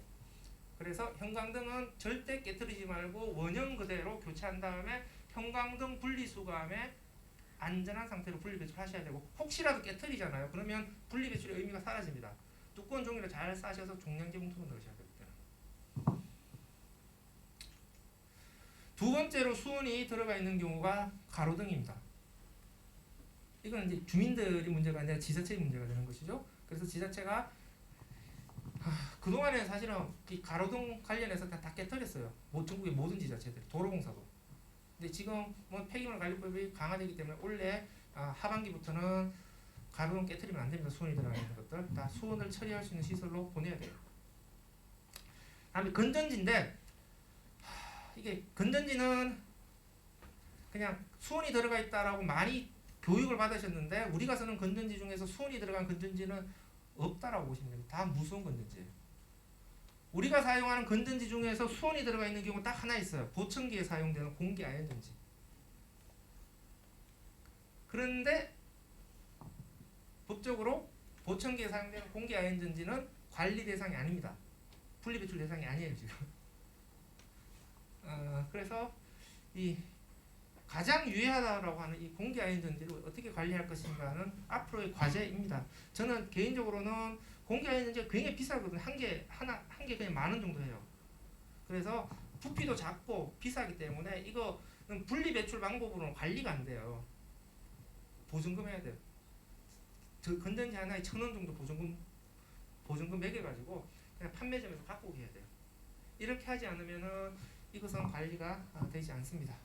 그래서 형광등은 절대 깨트리지 말고 원형 그대로 교체한 다음에 형광등 분리수거함에 안전한 상태로 분리배출하셔야 되고 혹시라도 깨트리잖아요. 그러면 분리배출의 의미가 사라집니다. 두꺼운 종이를 잘 싸셔서 종량제 봉투로 넣으셔야 됩니다. 두 번째로 수온이 들어가 있는 경우가 가로등입니다. 이건 이제 주민들이 문제가 아니라 지자체의 문제가 되는 것이죠. 그래서 지자체가 그동안에 사실은 이 가로등 관련해서 다 깨뜨렸어요. 전국의 모든 지자체들, 도로공사도. 근데 지금 뭐 폐기물 관리법이 강화되기 때문에 올해 하반기부터는 가로등 깨뜨리면 안 됩니다. 수온이 들어가 있는 것들 다 수온을 처리할 수 있는 시설로 보내야 돼요. 다음에 건전지인데 이게 건전지는 그냥 수온이 들어가 있다라고 많이 교육을 받으셨는데 우리가 쓰는 건전지 중에서 수온이 들어간 건전지는 없다라고 보시면 됩니다. 다 무수온 건전지예요. 우리가 사용하는 건전지 중에서 수온이 들어가 있는 경우 딱 하나 있어요. 보청기에 사용되는 공기 아연전지. 그런데 법적으로 보청기에 사용되는 공기 아연전지는 관리 대상이 아닙니다. 분리배출 대상이 아니에요 지금. 그래서 이 가장 유해하다고 하는 이 공기 아연전지를 어떻게 관리할 것인가는 앞으로의 과제입니다. 저는 개인적으로는 공기 아연전지가 굉장히 비싸거든요. 한 개 그냥 10,000원 정도 해요. 그래서 부피도 작고 비싸기 때문에 이거는 분리 배출 방법으로는 관리가 안 돼요. 보증금 해야 돼요. 저 건전지 하나에 1,000원 정도 보증금 매겨가지고 그냥 판매점에서 갖고 오게 해야 돼요. 이렇게 하지 않으면은 이것은 관리가 되지 않습니다.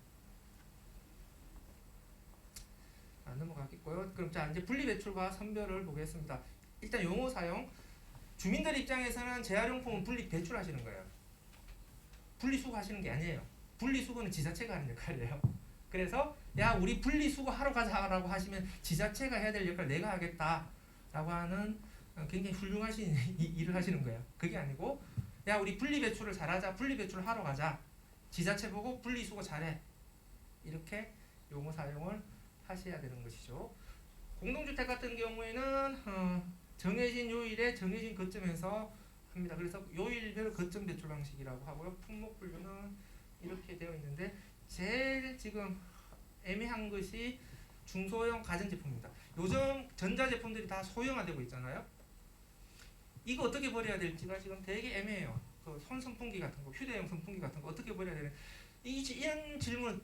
넘어가겠고요. 그럼 자 이제 분리배출과 선별을 보겠습니다. 일단 용어 사용. 주민들 입장에서는 재활용품은 분리배출하시는 거예요. 분리수거하시는 게 아니에요. 분리수거는 지자체가 하는 역할이에요. 그래서 야 우리 분리수거 하러 가자라고 하시면 지자체가 해야 될 역할 내가 하겠다라고 하는 굉장히 훌륭하신 일을 하시는 거예요. 그게 아니고 야 우리 분리배출을 잘하자, 분리배출을 하러 가자, 지자체 보고 분리수거 잘해, 이렇게 용어 사용을 하셔야 되는 것이죠. 공동주택 같은 경우에는 정해진 요일에 정해진 거점에서 합니다. 그래서 요일별 거점 배출 방식이라고 하고요. 품목 분류는 이렇게 되어 있는데 제일 지금 애매한 것이 중소형 가전제품입니다. 요즘 전자제품들이 다 소형화되고 있잖아요. 이거 어떻게 버려야 될지가 지금 되게 애매해요. 그 손선풍기 같은 거, 휴대용 선풍기 같은 거 어떻게 버려야 되는, 이런 질문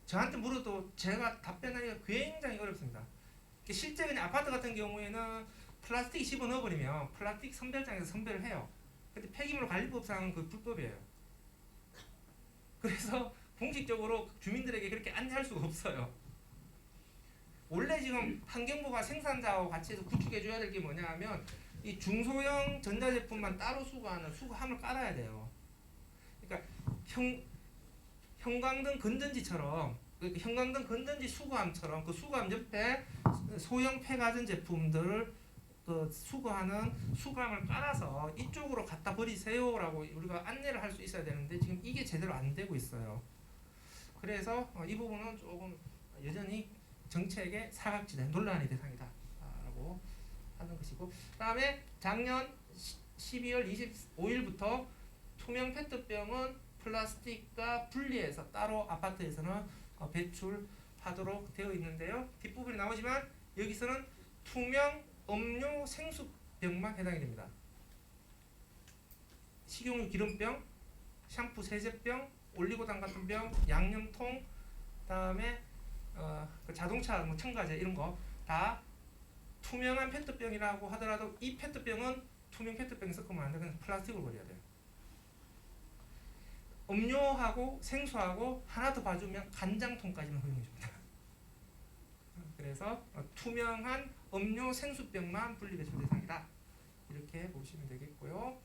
저한테 물어도 제가 답변하기가 굉장히 어렵습니다. 실제 그냥 아파트 같은 경우에는 플라스틱 집어 넣어버리면 플라스틱 선별장에서 선별을 해요. 근데 폐기물 관리법상은 그 불법이에요. 그래서 공식적으로 주민들에게 그렇게 안내할 수가 없어요. 원래 지금 환경부가 생산자와 같이 해서 구축해줘야 될 게 뭐냐 하면 이 중소형 전자제품만 따로 수거하는 수거함을 깔아야 돼요. 그러니까 형광등 건전지처럼, 형광등 건전지 수거함처럼 그 수거함 옆에 소형 폐가전 제품들을 그 수거하는 수거함을 깔아서 이쪽으로 갖다 버리세요라고 우리가 안내를 할 수 있어야 되는데 지금 이게 제대로 안 되고 있어요. 그래서 이 부분은 조금 여전히 정책의 사각지대, 논란의 대상이다라고 하는 것이고, 그다음에 작년 12월 25일부터 투명 페트병은 플라스틱과 분리해서 따로 아파트에서는 배출하도록 되어 있는데요. 뒷부분이 나오지만 여기서는 투명 음료 생수병만 해당이 됩니다. 식용유 기름병, 샴푸 세제병, 올리고당 같은 병, 양념통, 그다음에 그 자동차 뭐 첨가제 이런 거 다 투명한 페트병이라고 하더라도 이 페트병은 투명 페트병이 섞으면 안 되고 플라스틱으로 버려야 돼요. 음료하고 생수하고 하나 더 봐주면 간장통까지는 허용해 줍니다. 그래서 투명한 음료 생수병만 분리배출 대상이다, 이렇게 보시면 되겠고요.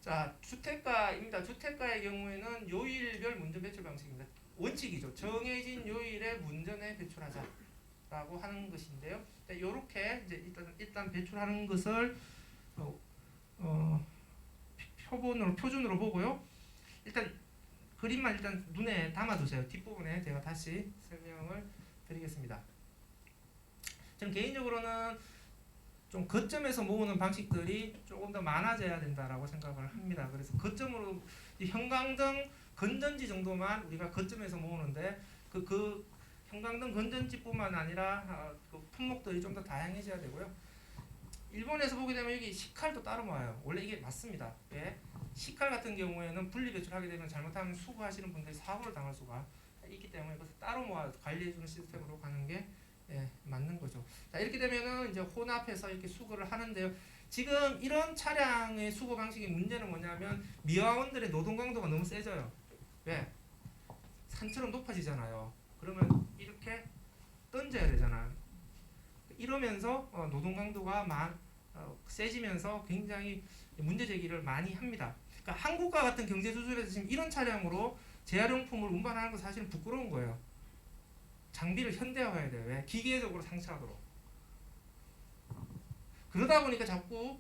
자, 주택가입니다. 주택가의 경우에는 요일별 문전 배출 방식입니다. 원칙이죠. 정해진 요일에 문전에 배출하자라고 하는 것인데요. 이렇게 이제 일단 배출하는 것을 표준으로 보고요. 일단 그림만 일단 눈에 담아두세요. 뒷부분에 제가 다시 설명을 드리겠습니다. 저는 개인적으로는 좀 거점에서 모으는 방식들이 조금 더 많아져야 된다라고 생각을 합니다. 그래서 거점으로 형광등 건전지 정도만 우리가 거점에서 모으는데 그 형광등 건전지뿐만 아니라 그 품목들이 좀 더 다양해져야 되고요. 일본에서 보게 되면 여기 식칼도 따로 모아요. 원래 이게 맞습니다. 예. 식칼 같은 경우에는 분리배출하게 되면 잘못하면 수거하시는 분들이 사고를 당할 수가 있기 때문에 그것을 따로 모아 관리해주는 시스템으로 가는 게 맞는 거죠. 자, 이렇게 되면은 이제 혼합해서 이렇게 수거를 하는데요. 지금 이런 차량의 수거 방식의 문제는 뭐냐면 미화원들의 노동 강도가 너무 세져요. 왜? 산처럼 높아지잖아요. 그러면 이렇게 던져야 되잖아요. 이러면서 노동 강도가 세지면서 굉장히 문제 제기를 많이 합니다. 그러니까 한국과 같은 경제 수준에서 지금 이런 차량으로 재활용품을 운반하는 건 사실은 부끄러운 거예요. 장비를 현대화해야 돼요. 왜? 기계적으로 상차하도록. 그러다 보니까 자꾸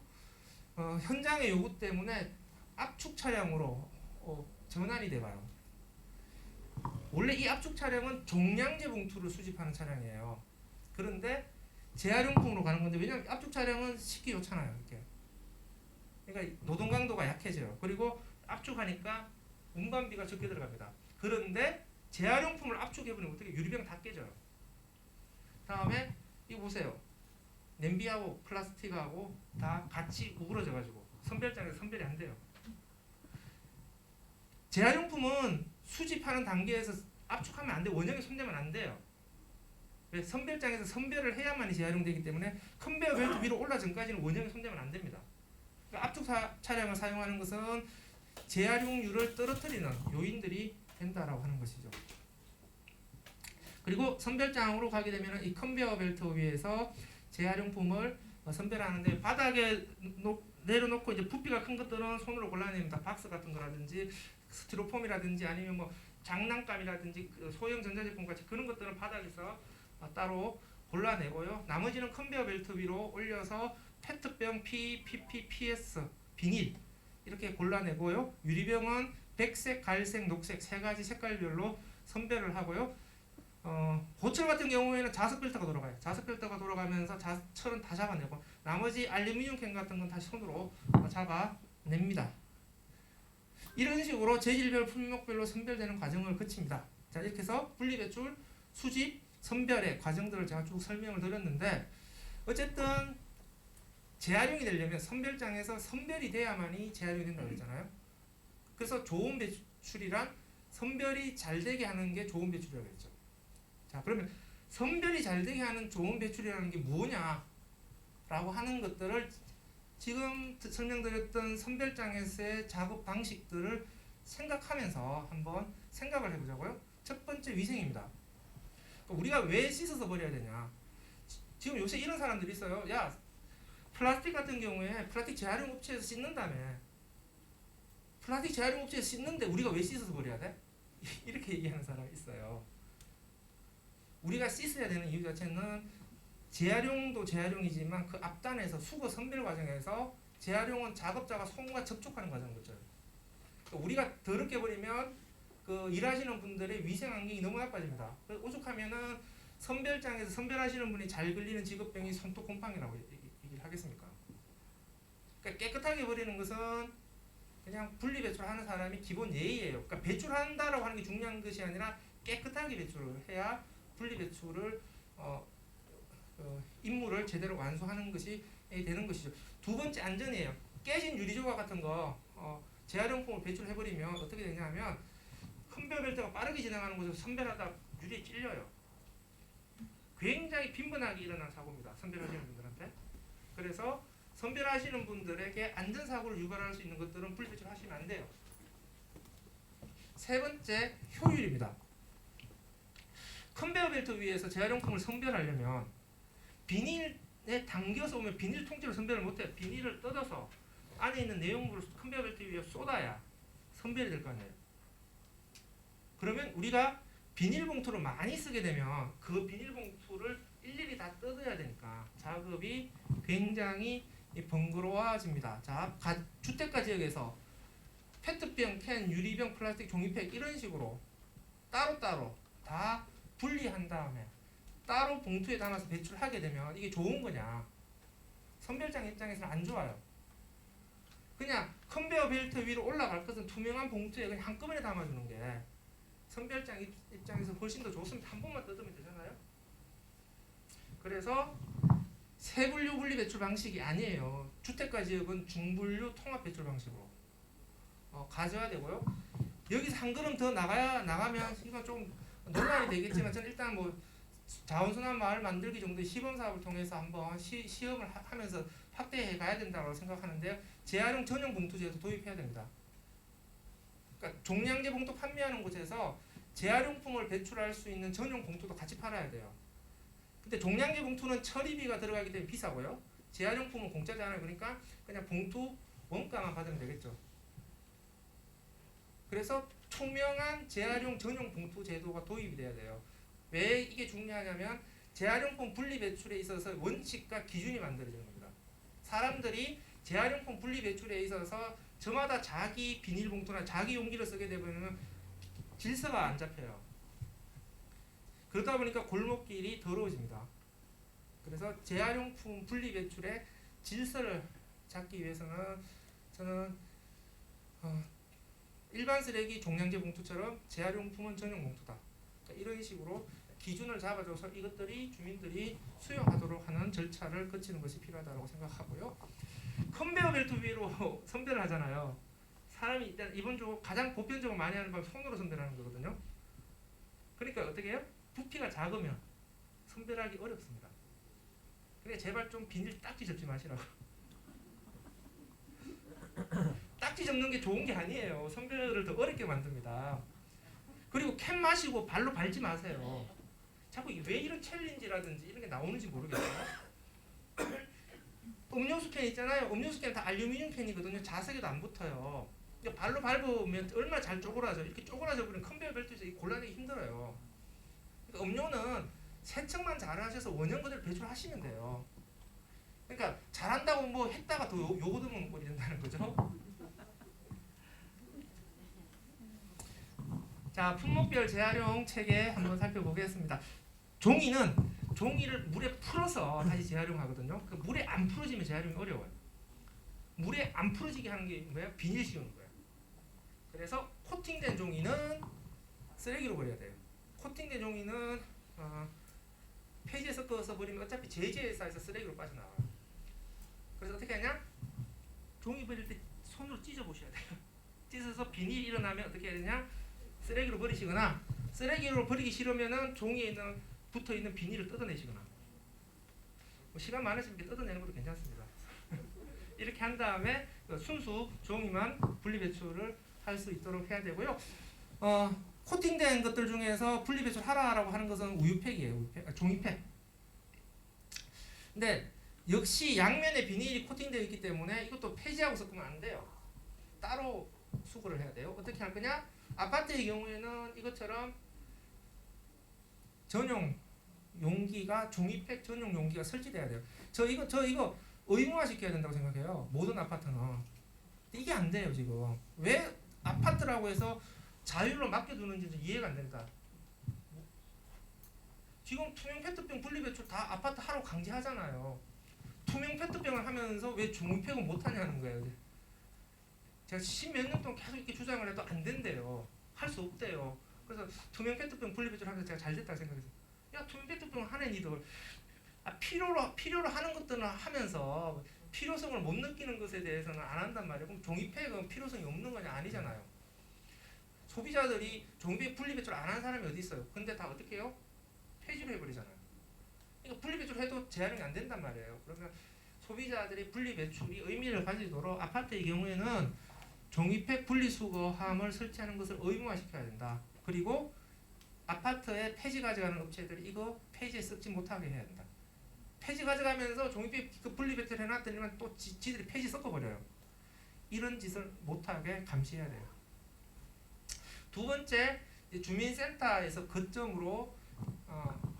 현장의 요구 때문에 압축 차량으로 전환이 돼가요. 원래 이 압축 차량은 종량제 봉투를 수집하는 차량이에요. 그런데 재활용품으로 가는 건데, 왜냐면 압축 차량은 식기 좋잖아요. 이렇게. 그러니까 노동 강도가 약해져요. 그리고 압축하니까 운반비가 적게 들어갑니다. 그런데 재활용품을 압축해버리면 어떻게 유리병 다 깨져요. 다음에 이거 보세요. 냄비하고 플라스틱하고 다 같이 우그러져가지고 선별장에서 선별이 안 돼요. 재활용품은 수집하는 단계에서 압축하면 안 돼요. 원형에 손대면 안 돼요. 왜? 선별장에서 선별을 해야만이 재활용되기 때문에 컨베이어 벨트 위로 올라 전까지는 원형에 손대면 안 됩니다. 그러니까 압축 차량을 사용하는 것은 재활용률을 떨어뜨리는 요인들이 된다라고 하는 것이죠. 그리고 선별장으로 가게 되면 이 컨베이어 벨트 위에서 재활용품을 선별하는데 바닥에 내려놓고 이제 부피가 큰 것들은 손으로 골라냅니다. 박스 같은 거라든지 스티로폼이라든지 아니면 뭐 장난감이라든지 그 소형 전자제품 같이 그런 것들은 바닥에서 따로 골라내고요. 나머지는 컨베이어 벨트 위로 올려서 페트병, PP, PS, 비닐 이렇게 골라내고요. 유리병은 백색, 갈색, 녹색 세 가지 색깔별로 선별을 하고요. 보철 같은 경우에는 자석 필터가 돌아가요. 자석 필터가 돌아가면서 철은 다 잡아내고 나머지 알루미늄 캔 같은 건 다시 손으로 잡아냅니다. 이런 식으로 재질별, 품목별로 선별되는 과정을 거칩니다. 자, 이렇게 해서 분리배출, 수집, 선별의 과정들을 제가 쭉 설명을 드렸는데 어쨌든 재활용이 되려면 선별장에서 선별이 돼야만이 재활용이 된다고 했잖아요. 그래서 좋은 배출이란 선별이 잘 되게 하는 게 좋은 배출이라고 했죠. 자, 그러면 선별이 잘 되게 하는 좋은 배출이라는 게 뭐냐라고 하는 것들을 지금 설명드렸던 선별장에서의 작업 방식들을 생각하면서 한번 생각을 해보자고요. 첫 번째, 위생입니다. 우리가 왜 씻어서 버려야 되냐. 지금 요새 이런 사람들이 있어요. 야, 플라스틱 같은 경우에 플라스틱 재활용 업체에서 씻는다며. 플라스틱 재활용 업체에서 씻는데 우리가 왜 씻어서 버려야 돼? 이렇게 얘기하는 사람이 있어요. 우리가 씻어야 되는 이유 자체는 재활용도 재활용이지만 그 앞단에서 수거 선별 과정에서 재활용은 작업자가 손과 접촉하는 과정이죠. 우리가 더럽게 버리면 그 일하시는 분들의 위생 환경이 너무 나빠집니다. 오죽하면은 선별장에서 선별하시는 분이 잘 걸리는 직업병이 손톱 곰팡이라고 얘기를 하겠습니까? 그러니까 깨끗하게 버리는 것은 그냥 분리배출하는 사람이 기본 예의예요. 그러니까 배출한다라고 하는 게 중요한 것이 아니라 깨끗하게 배출을 해야 분리배출을 임무를 제대로 완수하는 것이 되는 것이죠. 두 번째, 안전이에요. 깨진 유리조각 같은 거 재활용품을 배출해버리면 어떻게 되냐면 컨베이어 벨트가 빠르게 진행하는 곳에서 선별하다 유리에 찔려요. 굉장히 빈번하게 일어난 사고입니다. 선별하시는 분들한테. 그래서 선별하시는 분들에게 안전사고를 유발할 수 있는 것들은 분리배출하시면 안 돼요. 세 번째, 효율입니다. 컨베이어 벨트 위에서 재활용품을 선별하려면 비닐에 당겨서 오면 비닐 통째로 선별을 못해요. 비닐을 뜯어서 안에 있는 내용물을 컨베이어 벨트 위에 쏟아야 선별이 될 거 아니에요. 그러면 우리가 비닐봉투를 많이 쓰게 되면 그 비닐봉투를 일일이 다 뜯어야 되니까 작업이 굉장히 번거로워집니다. 자, 주택가 지역에서 페트병, 캔, 유리병, 플라스틱, 종이팩 이런 식으로 따로따로 다 분리한 다음에 따로 봉투에 담아서 배출하게 되면 이게 좋은 거냐? 선별장 입장에서는 안 좋아요. 그냥 컨베이어 벨트 위로 올라갈 것은 투명한 봉투에 그냥 한꺼번에 담아주는 게 선별장 입장에서 훨씬 더 좋습니다. 한 번만 뜯으면 되잖아요. 그래서 세분류 분리 배출 방식이 아니에요. 주택가 지역은 중분류 통합 배출 방식으로 가져야 되고요. 여기서 한 걸음 더 나가면 이건 좀 논란이 되겠지만 저는 일단 뭐 자원순환 마을 만들기 정도의 시범 사업을 통해서 한번 시험을 하면서 확대해 가야 된다고 생각하는데요. 재활용 전용 봉투제도 도입해야 됩니다. 그러니까 종량제 봉투 판매하는 곳에서 재활용품을 배출할 수 있는 전용 봉투도 같이 팔아야 돼요. 근데 종량제 봉투는 처리비가 들어가기 때문에 비싸고요. 재활용품은 공짜잖아요. 그러니까 그냥 봉투 원가만 받으면 되겠죠. 그래서 투명한 재활용 전용 봉투 제도가 도입이 돼야 돼요. 왜 이게 중요하냐면 재활용품 분리 배출에 있어서 원칙과 기준이 만들어지는 겁니다. 사람들이 재활용품 분리 배출에 있어서 저마다 자기 비닐봉투나 자기 용기를 쓰게 되면 질서가 안 잡혀요. 그러다 보니까 골목길이 더러워집니다. 그래서 재활용품 분리 배출의 질서를 잡기 위해서는 저는 일반 쓰레기 종량제 봉투처럼 재활용품은 전용 봉투다. 그러니까 이런 식으로 기준을 잡아줘서 이것들이 주민들이 수용하도록 하는 절차를 거치는 것이 필요하다고 생각하고요. 컨베이어 벨트 위로 선별을 하잖아요. 사람이 일단 이번적으로 가장 보편적으로 많이 하는 건 손으로 선별하는 거거든요. 그러니까 어떻게 해요? 부피가 작으면 선별하기 어렵습니다. 그러니까 제발 좀 비닐 딱지 접지 마시라고. 딱지 접는 게 좋은 게 아니에요. 선별을 더 어렵게 만듭니다. 그리고 캔 마시고 발로 밟지 마세요. 자꾸 왜 이런 챌린지라든지 이런 게 나오는지 모르겠어요. 음료수 캔 있잖아요. 음료수 캔 다 알루미늄 캔이거든요. 자석에도 안 붙어요. 그러니까 발로 밟으면 얼마나 잘 쪼그라져. 이렇게 쪼그라져 버리면 컨베이어 벨트에서 골라내기 힘들어요. 그러니까 음료는 세척만 잘하셔서 원형 그대로 배출하시면 돼요. 그러니까 잘한다고 뭐 했다가 더 요거 들면 꼴이 된다는 거죠. 자, 품목별 재활용 체계 한번 살펴보겠습니다. 종이를 물에 풀어서 다시 재활용하거든요. 그 물에 안 풀어지면 재활용이 어려워요. 물에 안 풀어지게 하는 게 뭐예요? 비닐 씌우는 거예요. 그래서 코팅된 종이는 쓰레기로 버려야 돼요. 코팅된 종이는 폐지에 섞어서 버리면 어차피 제재에 쌓여서 쓰레기로 빠져나와요. 그래서 어떻게 하냐? 종이 버릴 때 손으로 찢어 보셔야 돼요. 찢어서 비닐이 일어나면 어떻게 해야 되냐? 쓰레기로 버리시거나, 쓰레기로 버리기 싫으면은 종이에 붙어 있는 비닐을 뜯어내시거나. 뭐 시간 많으시면 뜯어내는 것도 괜찮습니다. 이렇게 한 다음에 순수 종이만 분리 배출을 할 수 있도록 해야 되고요. 코팅된 것들 중에서 분리 배출하라고 하는 것은 우유팩이에요. 종이팩. 근데 역시 양면에 비닐이 코팅되어 있기 때문에 이것도 폐지하고 섞으면 안 돼요. 따로 수거를 해야 돼요. 어떻게 할 거냐? 아파트의 경우에는 이것처럼 전용 용기가, 종이팩 전용 용기가 설치돼야 돼요. 저 이거 의무화 시켜야 된다고 생각해요. 모든 아파트는. 이게 안 돼요, 지금. 왜 아파트라고 해서 자율로 맡겨두는지 이해가 안 된다. 지금 투명 페트병 분리 배출 다 아파트 하라고 강제하잖아요. 투명 페트병을 하면서 왜 종이팩은 못 하냐는 거예요. 제가 십몇 년 동안 계속 이렇게 주장을 해도 안 된대요. 할 수 없대요. 그래서 투명 페트병 분리 배출하면서 제가 잘 됐다고 생각했어요. 야, 투명 페트병 하네 니들. 필요로 하는 것들은 하면서 필요성을 못 느끼는 것에 대해서는 안 한단 말이에요. 그럼 종이팩은 필요성이 없는 거냐? 아니잖아요. 소비자들이 종이팩 분리 배출 안 하는 사람이 어디 있어요? 근데 다 어떻게 해요? 폐지로 해버리잖아요. 그러니까 분리 배출해도 재활용이 안 된단 말이에요. 그러면 소비자들이 분리 배출이 의미를 가지도록 아파트의 경우에는 종이팩 분리수거함을 설치하는 것을 의무화시켜야 된다. 그리고 아파트에 폐지 가져가는 업체들이 이거 폐지에 썩지 못하게 해야 된다. 폐지 가져가면서 종이팩 그 분리 배출 해놨더니만 또 지들이 폐지 섞어버려요. 이런 짓을 못하게 감시해야 돼요. 두 번째, 주민센터에서 거점으로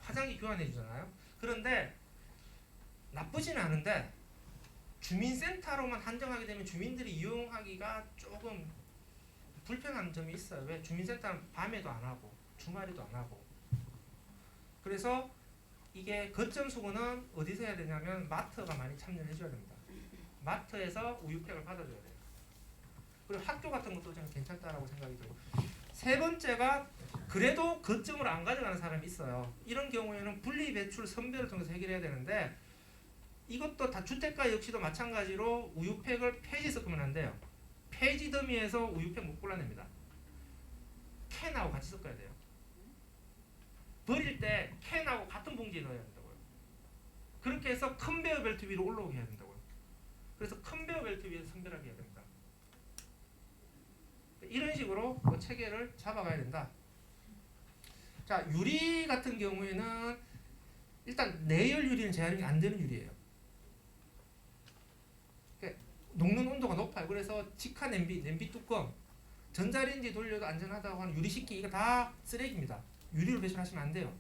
화장지 교환해 주잖아요. 그런데 나쁘지는 않은데 주민센터로만 한정하게 되면 주민들이 이용하기가 조금 불편한 점이 있어요. 왜? 주민센터는 밤에도 안 하고 주말에도 안 하고. 그래서 이게 거점 수거는 어디서 해야 되냐면 마트가 많이 참여를 해줘야 됩니다. 마트에서 우유팩을 받아줘야 돼요. 그리고 학교 같은 것도 저는 괜찮다라고 생각이 들고. 세 번째가 그래도 거점으로 안 가져가는 사람이 있어요. 이런 경우에는 분리 배출 선별을 통해서 해결해야 되는데 이것도 다 주택가 역시도 마찬가지로 우유팩을 폐지 섞으면 안 돼요. 폐지 더미에서 우유팩 못 골라냅니다. 캔하고 같이 섞어야 돼요. 버릴 때 캔하고 같은 봉지에 넣어야 된다고요. 그렇게 해서 컨베이어 벨트 위로 올라오게 해야 된다고요. 그래서 컨베이어 벨트 위에서 선별하게 해야 됩니다. 이런 식으로 체계를 잡아가야 된다. 자, 유리 같은 경우에는 일단 내열 유리는 재활용이 안 되는 유리예요. 녹는 온도가 높아요. 그래서 직화 냄비 뚜껑, 전자레인지 돌려도 안전하다고 하는 유리 식기 이거 다 쓰레기입니다. 유리로 배출하시면 안 돼요.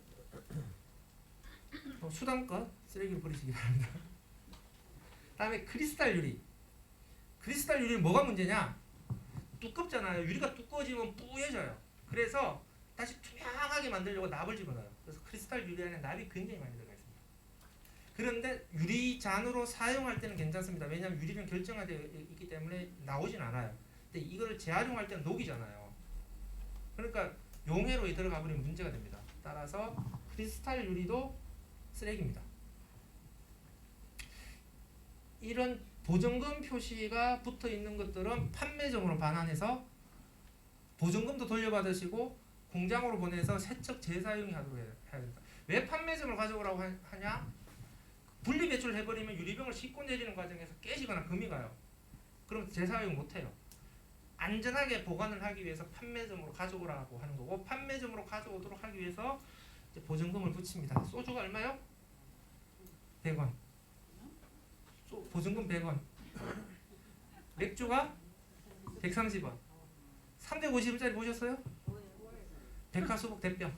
수단껏 쓰레기로 버리시기 바랍니다. 다음에 크리스탈 유리. 크리스탈 유리는 뭐가 문제냐? 두껍잖아요. 유리가 두꺼워지면 뿌얘져요. 그래서 다시 투명하게 만들려고 납을 집어넣어요. 그래서 크리스탈 유리 안에 납이 굉장히 많이 들어가 있습니다. 그런데 유리잔으로 사용할 때는 괜찮습니다. 왜냐하면 유리는 결정화되어 있기 때문에 나오진 않아요. 근데 이거를 재활용할 때는 녹이잖아요. 그러니까 용해로 들어가 버리면 문제가 됩니다. 따라서 크리스탈 유리도 쓰레기입니다. 이런 보증금 표시가 붙어 있는 것들은 판매점으로 반환해서 보증금도 돌려받으시고 공장으로 보내서 세척 재사용하도록 해야 된다. 왜 판매점을 가져오라고 하냐? 분리 배출을 해버리면 유리병을 싣고 내리는 과정에서 깨지거나 금이 가요. 그럼 재사용 못해요. 안전하게 보관을 하기 위해서 판매점으로 가져오라고 하는 거고, 판매점으로 가져오도록 하기 위해서 이제 보증금을 붙입니다. 소주가 얼마요? 100원. 보증금 100원. 맥주가 130원. 350원짜리 보셨어요? 백화수복 대병.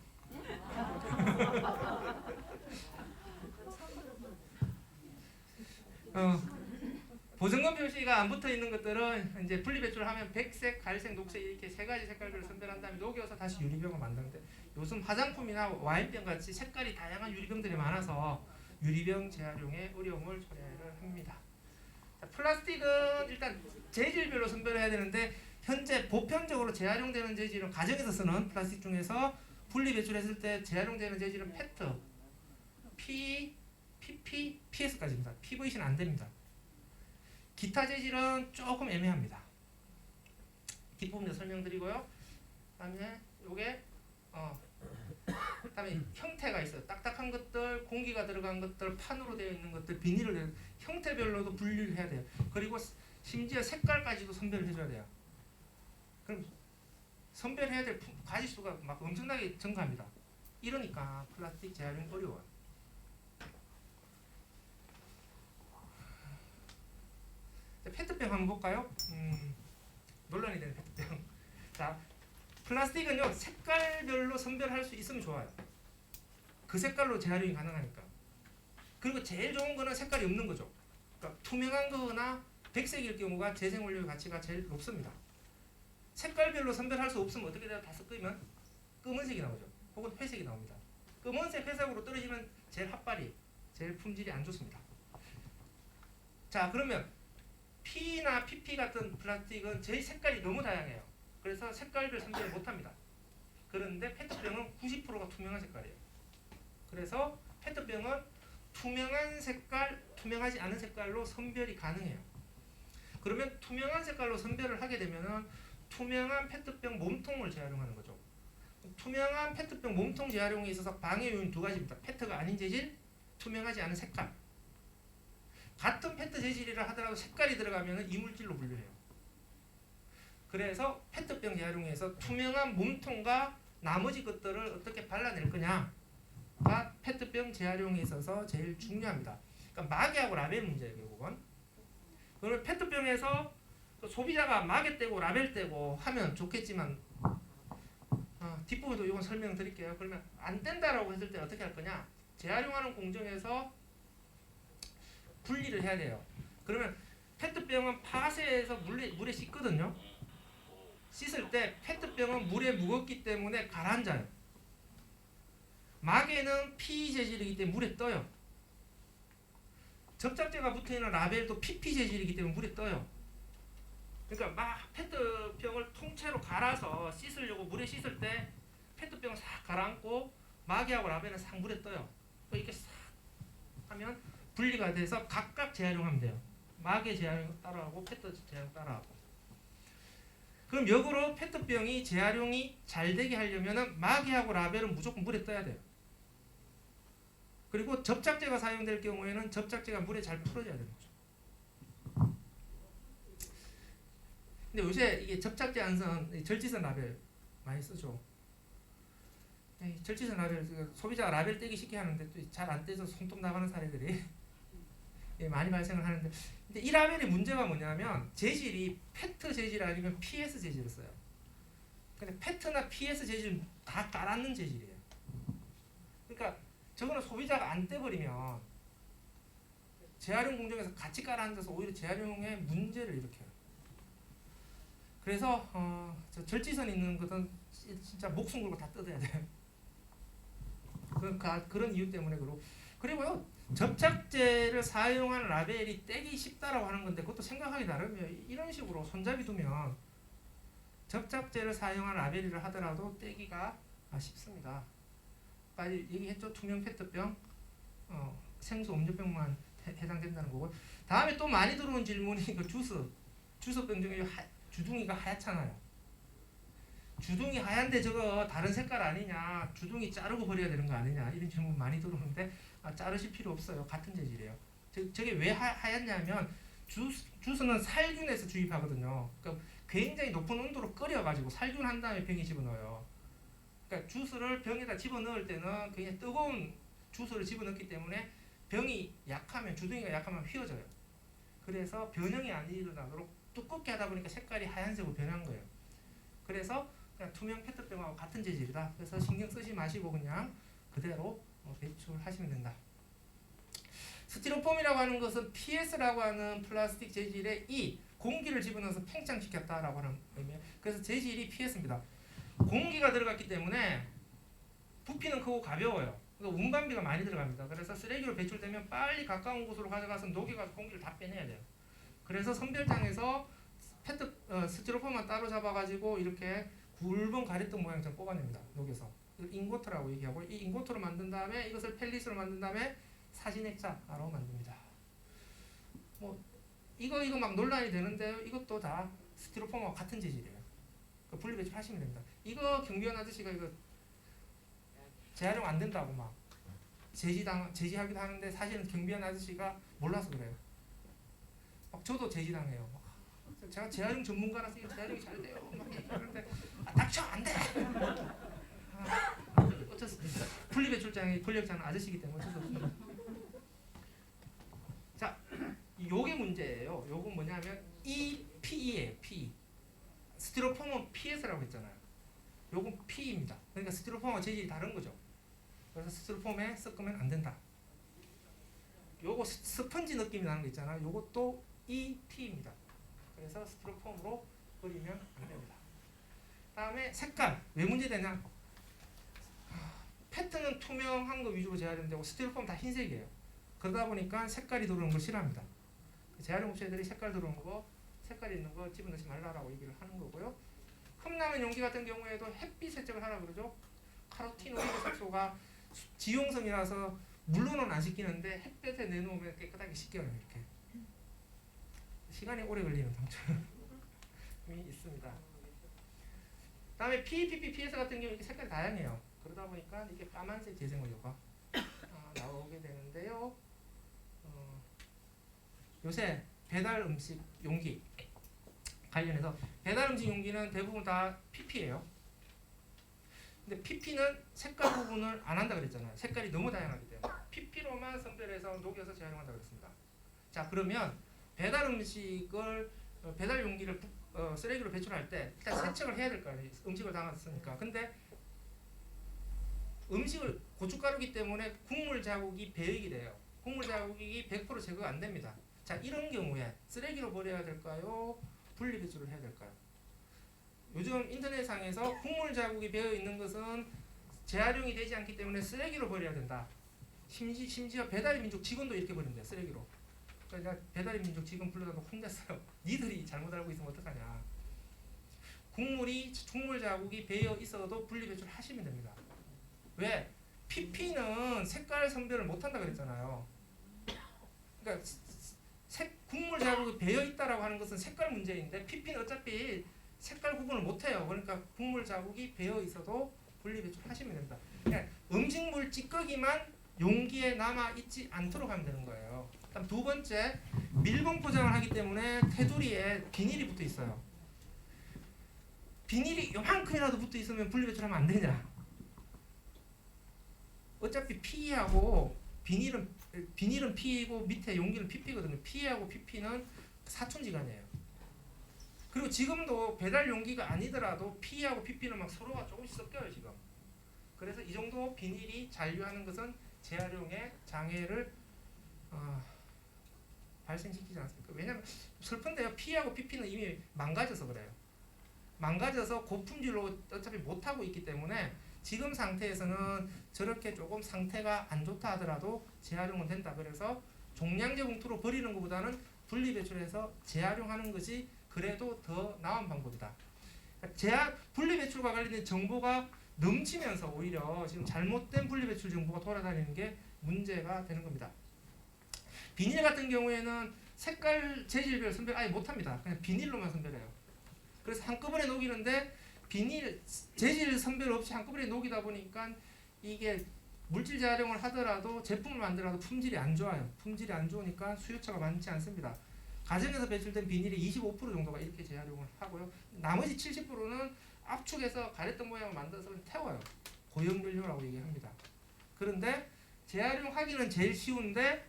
보증금 표시가 안 붙어 있는 것들은 이제 분리배출하면 백색, 갈색, 녹색 이렇게 세 가지 색깔들을 선별한 다음에 녹여서 다시 유리병을 만드는데 요즘 화장품이나 와인병 같이 색깔이 다양한 유리병들이 많아서 유리병 재활용에 어려움을 초래를 합니다. 자, 플라스틱은 일단 재질별로 선별해야 되는데 현재 보편적으로 재활용되는 재질은 가정에서 쓰는 플라스틱 중에서 분리배출했을 때 재활용되는 재질은 페트, PP, PS까지입니다. PVC는 안 됩니다. 기타 재질은 조금 애매합니다. 뒷부분에서 설명드리고요. 그다음에 요게 그다음에 형태가 있어요. 딱딱한 것들, 공기가 들어간 것들, 판으로 되어 있는 것들, 비닐로 되어 있는 형태별로도 분리를 해야 돼요. 그리고 심지어 색깔까지도 선별을 해줘야 돼요. 그럼 선별해야 될 가지수가 막 엄청나게 증가합니다. 이러니까 플라스틱 재활용이 어려워요. 페트병 한번 볼까요? 논란이 되는 페트병. 자, 플라스틱은요 색깔별로 선별할 수 있으면 좋아요. 그 색깔로 재활용이 가능하니까. 그리고 제일 좋은 거는 색깔이 없는 거죠. 그러니까 투명한 거나 백색일 경우가 재생원료의 가치가 제일 높습니다. 색깔별로 선별할 수 없으면 어떻게 돼요? 다 섞으면 검은색이 나오죠. 혹은 회색이 나옵니다. 검은색, 회색으로 떨어지면 제일 핫발이, 제일 품질이 안 좋습니다. 자, 그러면 P나 PP 같은 플라스틱은 제 색깔이 너무 다양해요. 그래서 색깔별 선별을 못합니다. 그런데 페트병은 90%가 투명한 색깔이에요. 그래서 페트병은 투명한 색깔, 투명하지 않은 색깔로 선별이 가능해요. 그러면 투명한 색깔로 선별을 하게 되면은 투명한 페트병 몸통을 재활용하는 거죠. 투명한 페트병 몸통 재활용에 있어서 방해 요인 두 가지입니다. 페트가 아닌 재질, 투명하지 않은 색깔. 같은 페트 재질이라 하더라도 색깔이 들어가면 이물질로 분류해요. 그래서 페트병 재활용에서 투명한 몸통과 나머지 것들을 어떻게 발라낼 거냐가 페트병 재활용에 있어서 제일 중요합니다. 그러니까 마개하고 라벨 문제예요, 결국은. 그러면 페트병에서 소비자가 마개 떼고 라벨 떼고 하면 좋겠지만 뒷부분도 이건 설명드릴게요. 그러면 안 된다라고 했을 때 어떻게 할 거냐? 재활용하는 공정에서 분리를 해야 돼요. 그러면 페트병은 파쇄해서 물에 씻거든요. 씻을 때 페트병은 물에 묵었기 때문에 가라앉아요. 마개는 PE 재질이기 때문에 물에 떠요. 접착제가 붙어있는 라벨도 PP 재질이기 때문에 물에 떠요. 그러니까 막 페트병을 통째로 갈아서 씻으려고 물에 씻을 때 페트병을 싹 가라앉고 마개하고 라벨은 싹 물에 떠요. 이렇게 싹 하면 분리가 돼서 각각 재활용하면 돼요. 마개 재활용 따라하고 페트 재활용 따라하고. 그럼 역으로 페트병이 재활용이 잘 되게 하려면 마개하고 라벨은 무조건 물에 떠야 돼요. 그리고 접착제가 사용될 경우에는 접착제가 물에 잘 풀어져야 되는 거죠. 근데 요새 이게 접착제 안 쓴 절지선 라벨 많이 쓰죠. 절지선 라벨 소비자가 라벨 떼기 쉽게 하는데 또 잘 안 떼서 손톱 나가는 사례들이 많이 발생을 하는데, 근데 이 라벨의 문제가 뭐냐면 재질이 페트 재질 아니면 PS 재질을 써요. 근데 페트나 PS 재질 다 깔아놓는 재질이에요. 그러니까 저거는 소비자가 안 떼버리면 재활용 공정에서 같이 깔아앉아서 오히려 재활용에 문제를 일으켜요. 그래서 저 절지선 있는 것은 진짜 목숨 걸고 다 뜯어야 돼요. 그런 이유 때문에 그리고요 접착제를 사용한 라벨이 떼기 쉽다라고 하는 건데 그것도 생각하기 나름이에요. 이런 식으로 손잡이 두면 접착제를 사용한 라벨이라 하더라도 떼기가 쉽습니다. 아까 얘기했죠. 투명 페트병, 생수 음료병만 해당된다는 거고. 다음에 또 많이 들어오는 질문이 그 주스병 중에 주둥이가 하얗잖아요. 주둥이 하얀데 저거 다른 색깔 아니냐, 주둥이 자르고 버려야 되는 거 아니냐, 이런 질문 많이 들어오는데 자르실 필요 없어요. 같은 재질이에요. 저게 왜 하얗냐면 주스는 살균해서 주입하거든요. 그러니까 굉장히 높은 온도로 끓여가지고 살균한 다음에 병에 집어넣어요. 그러니까 주스를 병에다 집어넣을 때는 굉장히 뜨거운 주스를 집어넣기 때문에 병이 약하면, 주둥이가 약하면 휘어져요. 그래서 변형이 안 일어나도록 두껍게 하다 보니까 색깔이 하얀색으로 변한 거예요. 그래서 그냥 투명 페트병하고 같은 재질이다. 그래서 신경 쓰지 마시고 그냥 그대로 배출하시면 된다. 스티로폼이라고 하는 것은 PS라고 하는 플라스틱 재질에 이 공기를 집어넣어서 팽창시켰다라고 하는 의미예요. 그래서 재질이 PS입니다. 공기가 들어갔기 때문에 부피는 크고 가벼워요. 그러니까 운반비가 많이 들어갑니다. 그래서 쓰레기로 배출되면 빨리 가까운 곳으로 가져가서 녹여가서 공기를 다 빼내야 돼요. 그래서 선별장에서 스티로폼만 따로 잡아가지고 이렇게 굵은 가래떡 모양처럼 뽑아냅니다. 녹여서. 인고터라고 얘기하고 이 인고터로 만든 다음에 이것을 펠릿으로 만든 다음에 사진액자로 만듭니다. 뭐 이거 막 논란이 되는데요. 이것도 다 스티로폼하고 같은 재질이에요. 분리 배출하시면 됩니다. 이거 경비원 아저씨가 이거 재활용 안 된다고 막 제지하기도 하는데 사실은 경비원 아저씨가 몰라서 그래요. 막 저도 제지당해요. 제가 재활용 전문가라서 이거 재활용이 잘 돼요. 막 얘기하는데 닥쳐 안 돼. 어쩔 수 없어요. 분리 배출장의 권력자는 아저씨이기 때문에 어쩔 수 없습니다. 자, 요게 문제예요. 요건 뭐냐면 PE예요. PE. 스티로폼은 PS라고 했잖아요. 요건 P입니다. 그러니까 스티로폼과 재질이 다른 거죠. 그래서 스티로폼에 섞으면 안 된다. 요거 스펀지 느낌이 나는 거 있잖아요. 요것도 ET입니다. 그래서 스티로폼으로 버리면 안 됩니다. 다음에 색깔. 왜 문제되냐? 페트는 투명한 거 위주로 재활용되고 스티로폼 다 흰색이에요. 그러다 보니까 색깔이 들어오는 걸 싫어합니다. 재활용 업체들이 색깔 들어오는 거, 색깔 있는 거 집어넣지 말라라고 얘기를 하는 거고요. 컵라면 용기 같은 경우에도 햇빛 세척을 하라 그러죠. 카로틴 오일 색소가 지용성이라서 물로는 안 씻기는데 햇볕에 내놓으면 깨끗하게 씻겨요. 이렇게 시간이 오래 걸리는 장점이 있습니다. 다음에 PEPP, PS 같은 경우 이렇게 색깔이 다양해요. 그러다 보니까 이게 까만색 재생원료가 나오게 되는데요. 요새 배달 음식 용기 관련해서 배달 음식 용기는 대부분 다 PP예요. 근데 PP는 색깔 부분을 안 한다 그랬잖아요. 색깔이 너무 다양하기 때문에 PP로만 선별해서 녹여서 재활용한다 그랬습니다. 자, 그러면 배달 음식을 배달 용기를 쓰레기로 배출할 때 일단 세척을 해야 될 거 아니에요. 음식을 담았으니까. 근데 음식을 고춧가루기 때문에 국물 자국이 배익이 돼요. 국물 자국이 100% 제거가 안 됩니다. 자, 이런 경우에 쓰레기로 버려야 될까요? 분리 배출을 해야 될까요? 요즘 인터넷상에서 국물 자국이 배어 있는 것은 재활용이 되지 않기 때문에 쓰레기로 버려야 된다. 심지어 배달의 민족 직원도 이렇게 버린대요. 쓰레기로. 그러니까 배달의 민족 직원 불러다 혼냈어요. 니들이 잘못 알고 있으면 어떡하냐. 국물 자국이 배어 있어도 분리 배출 하시면 됩니다. 왜? PP는 색깔 선별을 못한다 그랬잖아요. 그러니까 국물 자국이 배어 있다라고 하는 것은 색깔 문제인데 PP는 어차피 색깔 구분을 못해요. 그러니까 국물 자국이 배어 있어도 분리 배출하시면 됩니다. 그러니까 음식물 찌꺼기만 용기에 남아 있지 않도록 하면 되는 거예요. 그다음 두 번째, 밀봉 포장을 하기 때문에 테두리에 비닐이 붙어 있어요. 비닐이 요만큼이라도 붙어 있으면 분리 배출하면 안 되냐? 어차피 PE하고 비닐은 P이고 밑에 용기는 PP거든요. PE하고 PP는 사촌지간이에요. 그리고 지금도 배달 용기가 아니더라도 PE하고 PP는 막 서로가 조금씩 섞여요 지금. 그래서 이 정도 비닐이 잔류하는 것은 재활용에 장애를 발생시키지 않습니까? 왜냐하면 슬픈데요. PE하고 PP는 이미 망가져서 그래요. 망가져서 고품질로 어차피 못하고 있기 때문에 지금 상태에서는 저렇게 조금 상태가 안 좋다 하더라도 재활용은 된다. 그래서 종량제 봉투로 버리는 것보다는 분리배출해서 재활용하는 것이 그래도 더 나은 방법이다. 분리배출과 관련된 정보가 넘치면서 오히려 지금 잘못된 분리배출 정보가 돌아다니는 게 문제가 되는 겁니다. 비닐 같은 경우에는 색깔 재질별 선별 아예 못합니다. 그냥 비닐로만 선별해요. 그래서 한꺼번에 녹이는데 비닐 재질 선별 없이 한꺼번에 녹이다 보니까 이게 물질 재활용을 하더라도 제품을 만들어도 품질이 안 좋아요. 품질이 안 좋으니까 수요처가 많지 않습니다. 가정에서 배출된 비닐이 25% 정도가 이렇게 재활용을 하고요. 나머지 70%는 압축해서 가래떡 모양을 만들어서 태워요. 고형연료라고 얘기합니다. 그런데 재활용하기는 제일 쉬운데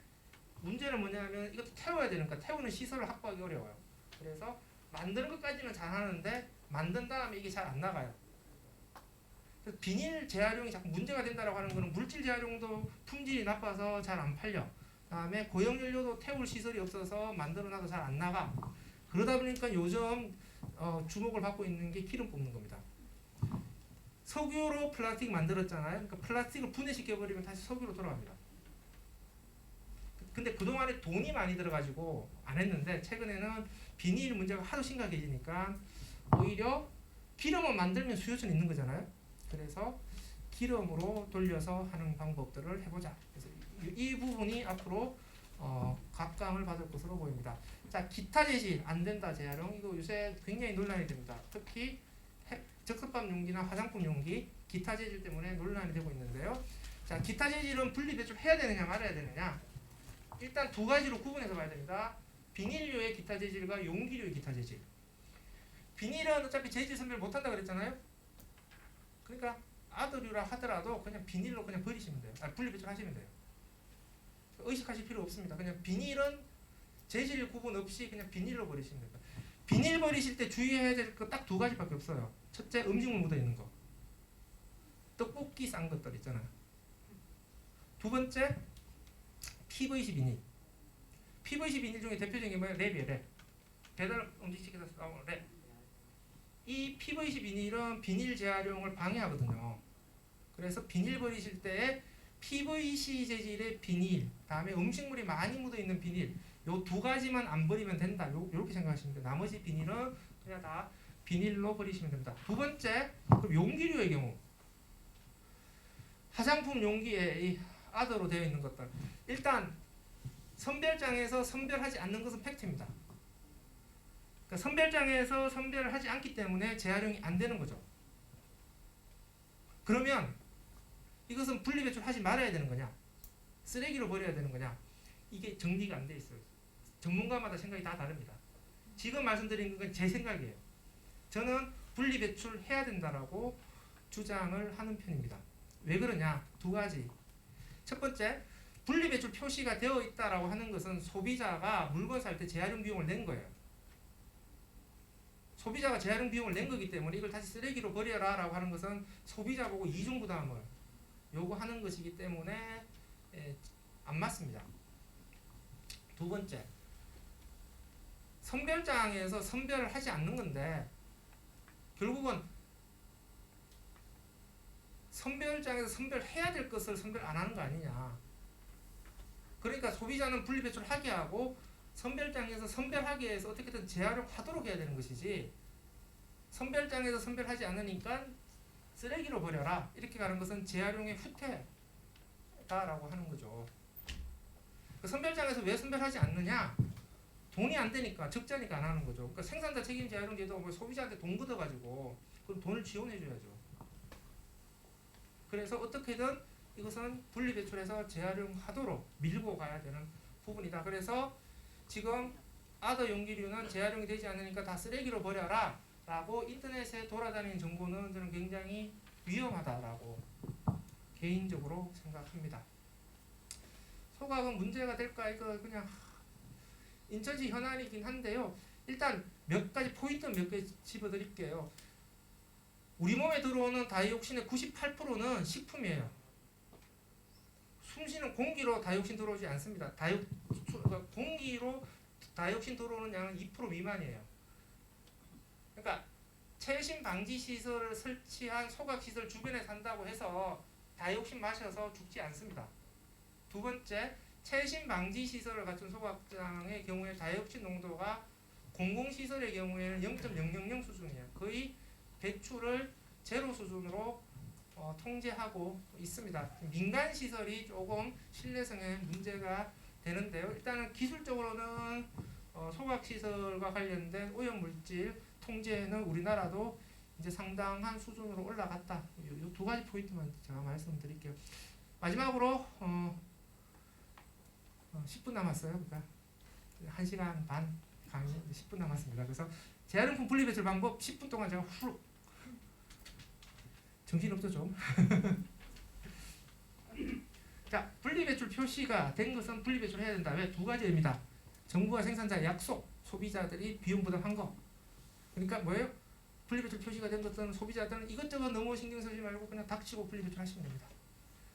문제는 뭐냐면 이것도 태워야 되니까 태우는 시설을 확보하기 어려워요. 그래서 만드는 것까지는 잘 하는데 만든 다음에 이게 잘 안 나가요. 그래서 비닐 재활용이 자꾸 문제가 된다라고 하는 거는 물질 재활용도 품질이 나빠서 잘 안 팔려. 그다음에 고용연료도 태울 시설이 없어서 만들어놔도 잘 안 나가. 그러다 보니까 요즘 주목을 받고 있는 게 기름 뽑는 겁니다. 석유로 플라스틱 만들었잖아요. 그러니까 플라스틱을 분해시켜버리면 다시 석유로 돌아갑니다. 근데 그동안에 돈이 많이 들어가지고 안 했는데 최근에는 비닐 문제가 하도 심각해지니까 오히려 기름을 만들면 수요처는 있는 거잖아요. 그래서 기름으로 돌려서 하는 방법들을 해보자. 그래서 이 부분이 앞으로 각광을 받을 것으로 보입니다. 자, 기타 재질 안 된다 재활용 이거 요새 굉장히 논란이 됩니다. 특히 적석밥 용기나 화장품 용기 기타 재질 때문에 논란이 되고 있는데요. 자, 기타 재질은 분리 배출해야 되느냐 말아야 되느냐. 일단 두 가지로 구분해서 봐야 됩니다. 비닐류의 기타 재질과 용기류의 기타 재질. 비닐은 어차피 재질 선별 못한다 그랬잖아요. 그러니까 아드류라 하더라도 그냥 비닐로 그냥 버리시면 돼요. 분리 배출하시면 돼요. 의식하실 필요 없습니다. 그냥 비닐은 재질 구분 없이 그냥 비닐로 버리시면 됩니다. 비닐 버리실 때 주의해야 될 거 딱 두 가지밖에 없어요. 첫째, 음식물 묻어 있는 거. 떡볶이 싼 것들 있잖아요. 두 번째, PVC 비닐. PVC 비닐 중에 대표적인 게 뭐예요? 랩이에요, 랩. 배달 음식시켜서 나오는 랩. 이 PVC 비닐은 비닐 재활용을 방해하거든요. 그래서 비닐 버리실 때 PVC 재질의 비닐, 다음에 음식물이 많이 묻어있는 비닐, 요 두 가지만 안 버리면 된다. 요렇게 생각하시면 돼요. 나머지 비닐은 그냥 다 비닐로 버리시면 됩니다. 두 번째, 그럼 용기류의 경우. 화장품 용기에 이 아더로 되어 있는 것들. 일단 선별장에서 선별하지 않는 것은 팩트입니다. 그러니까 선별장에서 선별을 하지 않기 때문에 재활용이 안 되는 거죠. 그러면 이것은 분리배출하지 말아야 되는 거냐? 쓰레기로 버려야 되는 거냐? 이게 정리가 안 돼 있어요. 전문가마다 생각이 다 다릅니다. 지금 말씀드린 건 제 생각이에요. 저는 분리배출해야 된다라고 주장을 하는 편입니다. 왜 그러냐? 두 가지. 첫 번째, 분리배출 표시가 되어 있다라고 하는 것은 소비자가 물건 살 때 재활용 비용을 낸 거예요. 소비자가 재활용 비용을 낸 거기 때문에 이걸 다시 쓰레기로 버려라 라고 하는 것은 소비자 보고 이중부담을 요구하는 것이기 때문에 안 맞습니다. 두 번째, 선별장에서 선별을 하지 않는 건데 결국은 선별장에서 선별해야 될 것을 선별 안 하는 거 아니냐. 그러니까 소비자는 분리배출하게 하고 선별장에서 선별하기 위해서 어떻게든 재활용하도록 해야 되는 것이지, 선별장에서 선별하지 않으니까 쓰레기로 버려라 이렇게 가는 것은 재활용의 후퇴다라고 하는 거죠. 그 선별장에서 왜 선별하지 않느냐? 돈이 안 되니까, 적자니까 안 하는 거죠. 그러니까 생산자 책임 재활용제도 뭐 소비자한테 돈 걷어가지고 그럼 돈을 지원해줘야죠. 그래서 어떻게든 이것은 분리배출해서 재활용하도록 밀고 가야 되는 부분이다. 그래서 지금 아더 용기류는 재활용이 되지 않으니까 다 쓰레기로 버려라 라고 인터넷에 돌아다니는 정보는 저는 굉장히 위험하다라고 개인적으로 생각합니다. 소각은 문제가 될까? 이거 그냥 인천시 현안이긴 한데요. 일단 몇 가지 포인트 몇 개 집어드릴게요. 우리 몸에 들어오는 다이옥신의 98%는 식품이에요. 숨쉬는 공기로 다이옥신 들어오지 않습니다. 공기로 다이옥신 들어오는 양은 2% 미만이에요. 그러니까 최신 방지 시설을 설치한 소각 시설 주변에 산다고 해서 다이옥신 마셔서 죽지 않습니다. 두 번째, 최신 방지 시설을 갖춘 소각장의 경우에 다이옥신 농도가 공공시설의 경우에는 0.000 수준이에요. 거의 배출을 제로 수준으로 통제하고 있습니다. 민간 시설이 조금 신뢰성에 문제가 되는데요. 일단은 기술적으로는 소각 시설과 관련된 오염물질 통제는 우리나라도 이제 상당한 수준으로 올라갔다. 이 두 가지 포인트만 제가 말씀드릴게요. 마지막으로 10분 남았어요. 그러니까 1시간 반 강의 10분 남았습니다. 그래서 재활용품 분리배출 방법 10분 동안 제가 후루 정신없죠 좀. 자, 분리배출 표시가 된 것은 분리배출해야 된다. 왜? 두 가지입니다. 정부와 생산자의 약속, 소비자들이 비용 부담한 거. 그러니까 뭐예요? 분리배출 표시가 된 것들은 소비자들은 이것저것 너무 신경 쓰지 말고 그냥 닥치고 분리배출 하시면 됩니다.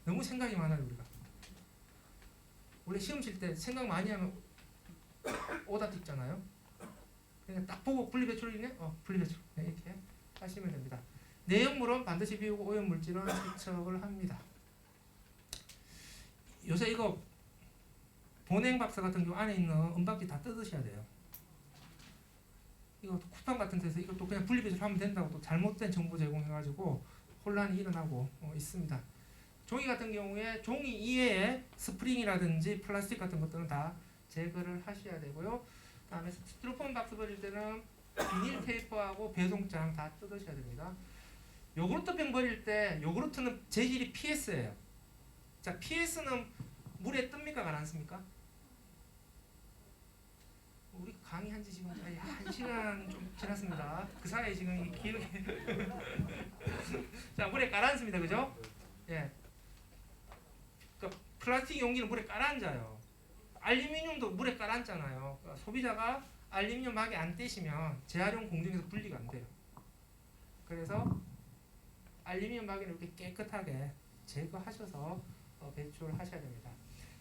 너무 생각이 많아요 우리가. 원래 시험 칠 때 생각 많이 하면 오다 찍잖아요. 그냥 딱 보고 분리배출이네? 분리배출. 네, 이렇게 하시면 됩니다. 내용물은 반드시 비우고 오염물질은 세척을 합니다. 요새 이거 본행박사 같은 경우 안에 있는 은박지 다 뜯으셔야 돼요. 이거 쿠팡 같은 데서 이것도 그냥 분리배출 하면 된다고 또 잘못된 정보 제공해가지고 혼란이 일어나고 있습니다. 종이 같은 경우에 종이 이외에 스프링이라든지 플라스틱 같은 것들은 다 제거를 하셔야 되고요. 다음에 스티로폼 박스 버릴 때는 비닐 테이프하고 배송장 다 뜯으셔야 됩니다. 요구르트병 버릴 때 요구르트는 재질이 PS예요. 자, PS는 물에 뜹니까 가라앉습니까? 우리 강의한 지 지금 1시간 좀 지났습니다. 그 사이에 지금 기억이 자, 물에 가라앉습니다. 그죠? 예. 그러니까 플라스틱 용기는 물에 가라앉아요. 알루미늄도 물에 가라앉잖아요. 그러니까 소비자가 알루미늄 막이 안 떼시면 재활용 공정에서 분리가 안 돼요. 그래서 알루미늄 막이를 이렇게 깨끗하게 제거하셔서 배출하셔야 됩니다.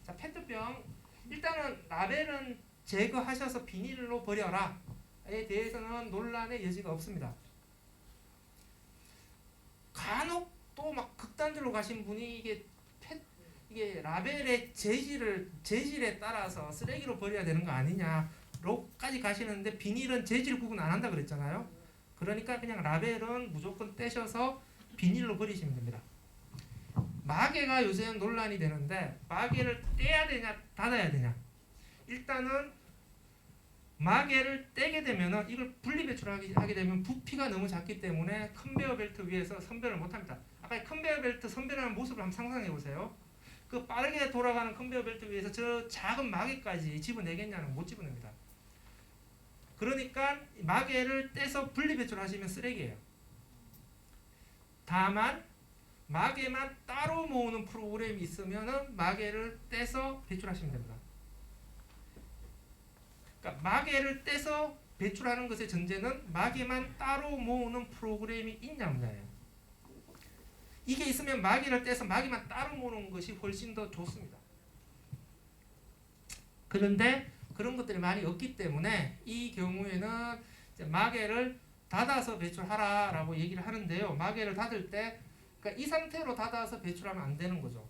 자, 페트병 일단은 라벨은 제거하셔서 비닐로 버려라에 대해서는 논란의 여지가 없습니다. 간혹 또 막 극단적으로 가신 분이 이게 라벨의 재질에 따라서 쓰레기로 버려야 되는 거 아니냐로까지 가시는데 비닐은 재질 구분 안 한다 그랬잖아요. 그러니까 그냥 라벨은 무조건 떼셔서 비닐로 버리시면 됩니다. 마개가 요새는 논란이 되는데 마개를 떼야 되냐 닫아야 되냐. 일단은 마개를 떼게 되면은 이걸 분리배출하게 되면 부피가 너무 작기 때문에 컨베이어 벨트 위에서 선별을 못합니다. 아까 컨베이어 벨트 선별하는 모습을 한번 상상해 보세요. 그 빠르게 돌아가는 컨베이어 벨트 위에서 저 작은 마개까지 집어내겠냐는 못 집어냅니다. 그러니까 마개를 떼서 분리배출하시면 쓰레기예요. 다만 마개만 따로 모으는 프로그램이 있으면은 마개를 떼서 배출하시면 됩니다. 그러니까 마개를 떼서 배출하는 것의 전제는 마개만 따로 모으는 프로그램이 있냐 없냐예요. 이게 있으면 마개를 떼서 마개만 따로 모으는 것이 훨씬 더 좋습니다. 그런데 그런 것들이 많이 없기 때문에 이 경우에는 이제 마개를 닫아서 배출하라라고 얘기를 하는데요. 마개를 닫을 때 그러니까 이 상태로 닫아서 배출하면 안 되는 거죠.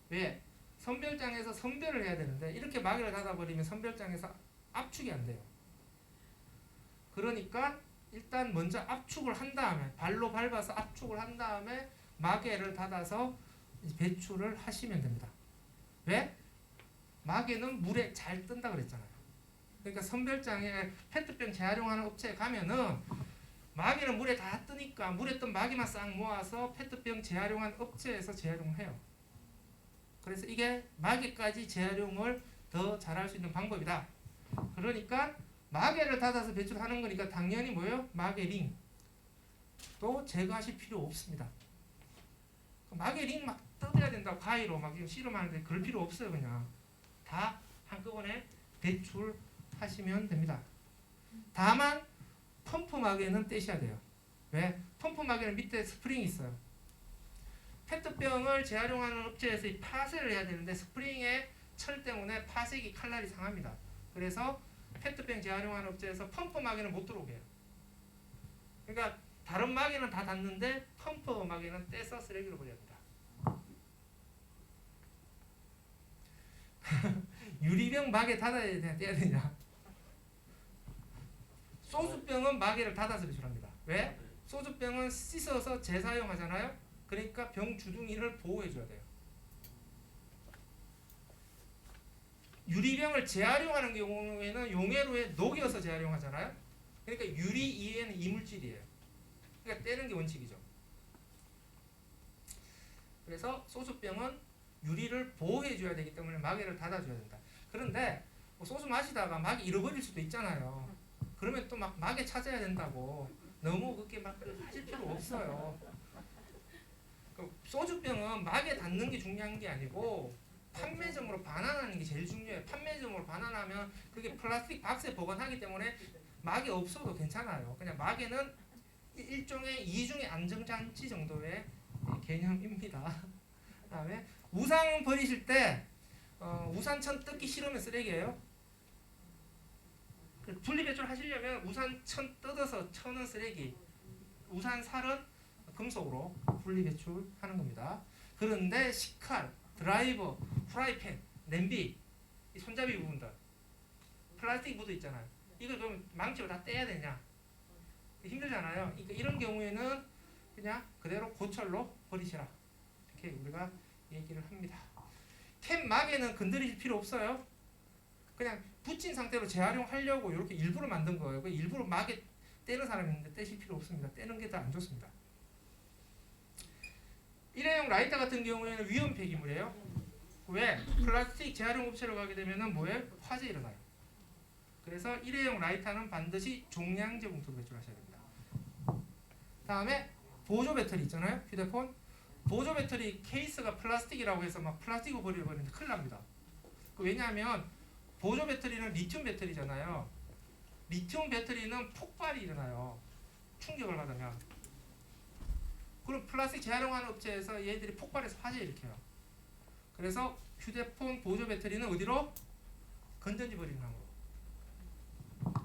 왜? 선별장에서 선별을 해야 되는데 이렇게 마개를 닫아버리면 선별장에서 압축이 안 돼요. 그러니까 일단 먼저 압축을 한 다음에 발로 밟아서 압축을 한 다음에 마개를 닫아서 배출을 하시면 됩니다. 왜? 마개는 물에 잘 뜬다 그랬잖아요. 그러니까 선별장에 페트병 재활용하는 업체에 가면은 마개는 물에 다 뜨니까 물에 뜬 마개만 싹 모아서 페트병 재활용한 업체에서 재활용을 해요. 그래서 이게 마개까지 재활용을 더 잘할 수 있는 방법이다. 그러니까 마개를 닫아서 배출하는 거니까 당연히 뭐예요? 마개링 또 제거하실 필요 없습니다. 마개링 막 뜯어야 된다고 가위로 막 씨름하는데 그럴 필요 없어요. 그냥 다 한꺼번에 배출하시면 됩니다. 다만 펌프 마개는 떼셔야 돼요. 왜? 펌프 마개는 밑에 스프링이 있어요. 페트병을 재활용하는 업체에서 이 파쇄를 해야 되는데 스프링의 철 때문에 파쇄기 칼날이 상합니다. 그래서 페트병 재활용하는 업체에서 펌프 마개는 못 들어오게 해요. 그러니까 다른 마개는 다 닿는데 펌프 마개는 떼서 쓰레기로 버려야 합니다. 유리병 마개 닫아야 되냐 떼야 되냐. 소주병은 마개를 닫아서 배출합니다. 왜? 소주병은 씻어서 재사용하잖아요. 그러니까 병 주둥이를 보호해줘야 돼요. 유리병을 재활용하는 경우에는 용해로에 녹여서 재활용하잖아요. 그러니까 유리 이외에는 이물질이에요. 그러니까 떼는 게 원칙이죠. 그래서 소주병은 유리를 보호해줘야 되기 때문에 마개를 닫아줘야 된다. 그런데 소주 마시다가 마개 잃어버릴 수도 있잖아요. 그러면 또 막 마개 찾아야 된다고 너무 그렇게 막 하실 필요 없어요. 소주병은 마개 닫는 게 중요한 게 아니고 판매점으로 반환하는 게 제일 중요해요. 판매점으로 반환하면 그게 플라스틱 박스에 보관하기 때문에 막이 없어도 괜찮아요. 그냥 막에는 일종의 이중의 안정장치 정도의 개념입니다. 그다음에 우산 버리실 때 우산천 뜯기 싫으면 쓰레기예요. 분리배출 하시려면 우산천 뜯어서 천은 쓰레기, 우산 살은 금속으로 분리배출하는 겁니다. 그런데 식칼, 드라이버, 프라이팬, 냄비, 이 손잡이 부분들 플라스틱 묻어 있잖아요. 이걸 그럼 망치로 다 떼야 되냐? 힘들잖아요. 그러니까 이런 경우에는 그냥 그대로 고철로 버리시라. 이렇게 우리가 얘기를 합니다. 캔막에는 건드리실 필요 없어요. 그냥 붙인 상태로 재활용하려고 이렇게 일부러 만든 거예요. 일부러 막에 떼는 사람이 있는데 떼실 필요 없습니다. 떼는 게 더 안 좋습니다. 일회용 라이터 같은 경우에는 위험 폐기물이에요. 왜? 플라스틱 재활용 업체로 가게 되면 뭐예요? 화재 일어나요. 그래서 일회용 라이터는 반드시 종량제 봉투로 배출하셔야 됩니다. 다음에 보조 배터리 있잖아요. 휴대폰. 보조 배터리 케이스가 플라스틱이라고 해서 막 플라스틱으로 버리는데 큰일 납니다. 왜냐하면 보조 배터리는 리튬 배터리잖아요. 리튬 배터리는 폭발이 일어나요. 충격을 받으면. 그럼 플라스틱 재활용하는 업체에서 얘들이 폭발해서 화재 일으켜요. 그래서 휴대폰 보조 배터리는 어디로? 건전지 버리는 항으로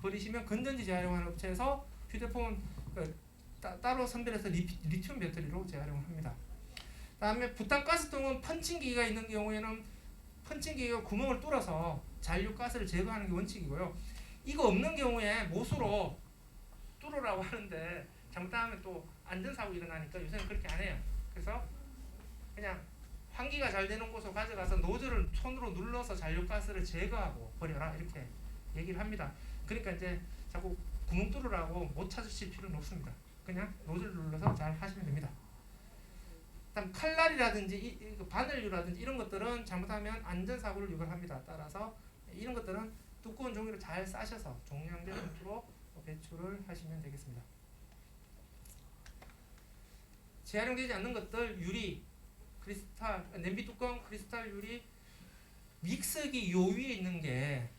버리시면 건전지 재활용하는 업체에서 휴대폰 따로 선별해서 리튬 배터리로 재활용을 합니다. 다음에 부탄가스통은 펀칭기가 있는 경우에는 펀칭기가 구멍을 뚫어서 잔류가스를 제거하는 게 원칙이고요. 이거 없는 경우에 못으로 뚫으라고 하는데 잘못하면 또 안전사고 일어나니까 요새는 그렇게 안 해요. 그래서 그냥 환기가 잘 되는 곳으로 가져가서 노즐을 손으로 눌러서 잔류가스를 제거하고 버려라 이렇게 얘기를 합니다. 그러니까 이제 자꾸 구멍 뚫으라고 못 찾으실 필요는 없습니다. 그냥 노즐 눌러서 잘 하시면 됩니다. 다음 칼날이라든지 바늘류라든지 이런 것들은 잘못하면 안전사고를 유발합니다. 따라서 이런 것들은 두꺼운 종이로 잘 싸셔서 종량제 봉투로 배출을 하시면 되겠습니다. 재활용되지 않는 것들 유리, 크리스탈, 냄비 뚜껑, 크리스탈 유리, 믹서기 요 위에 있는 게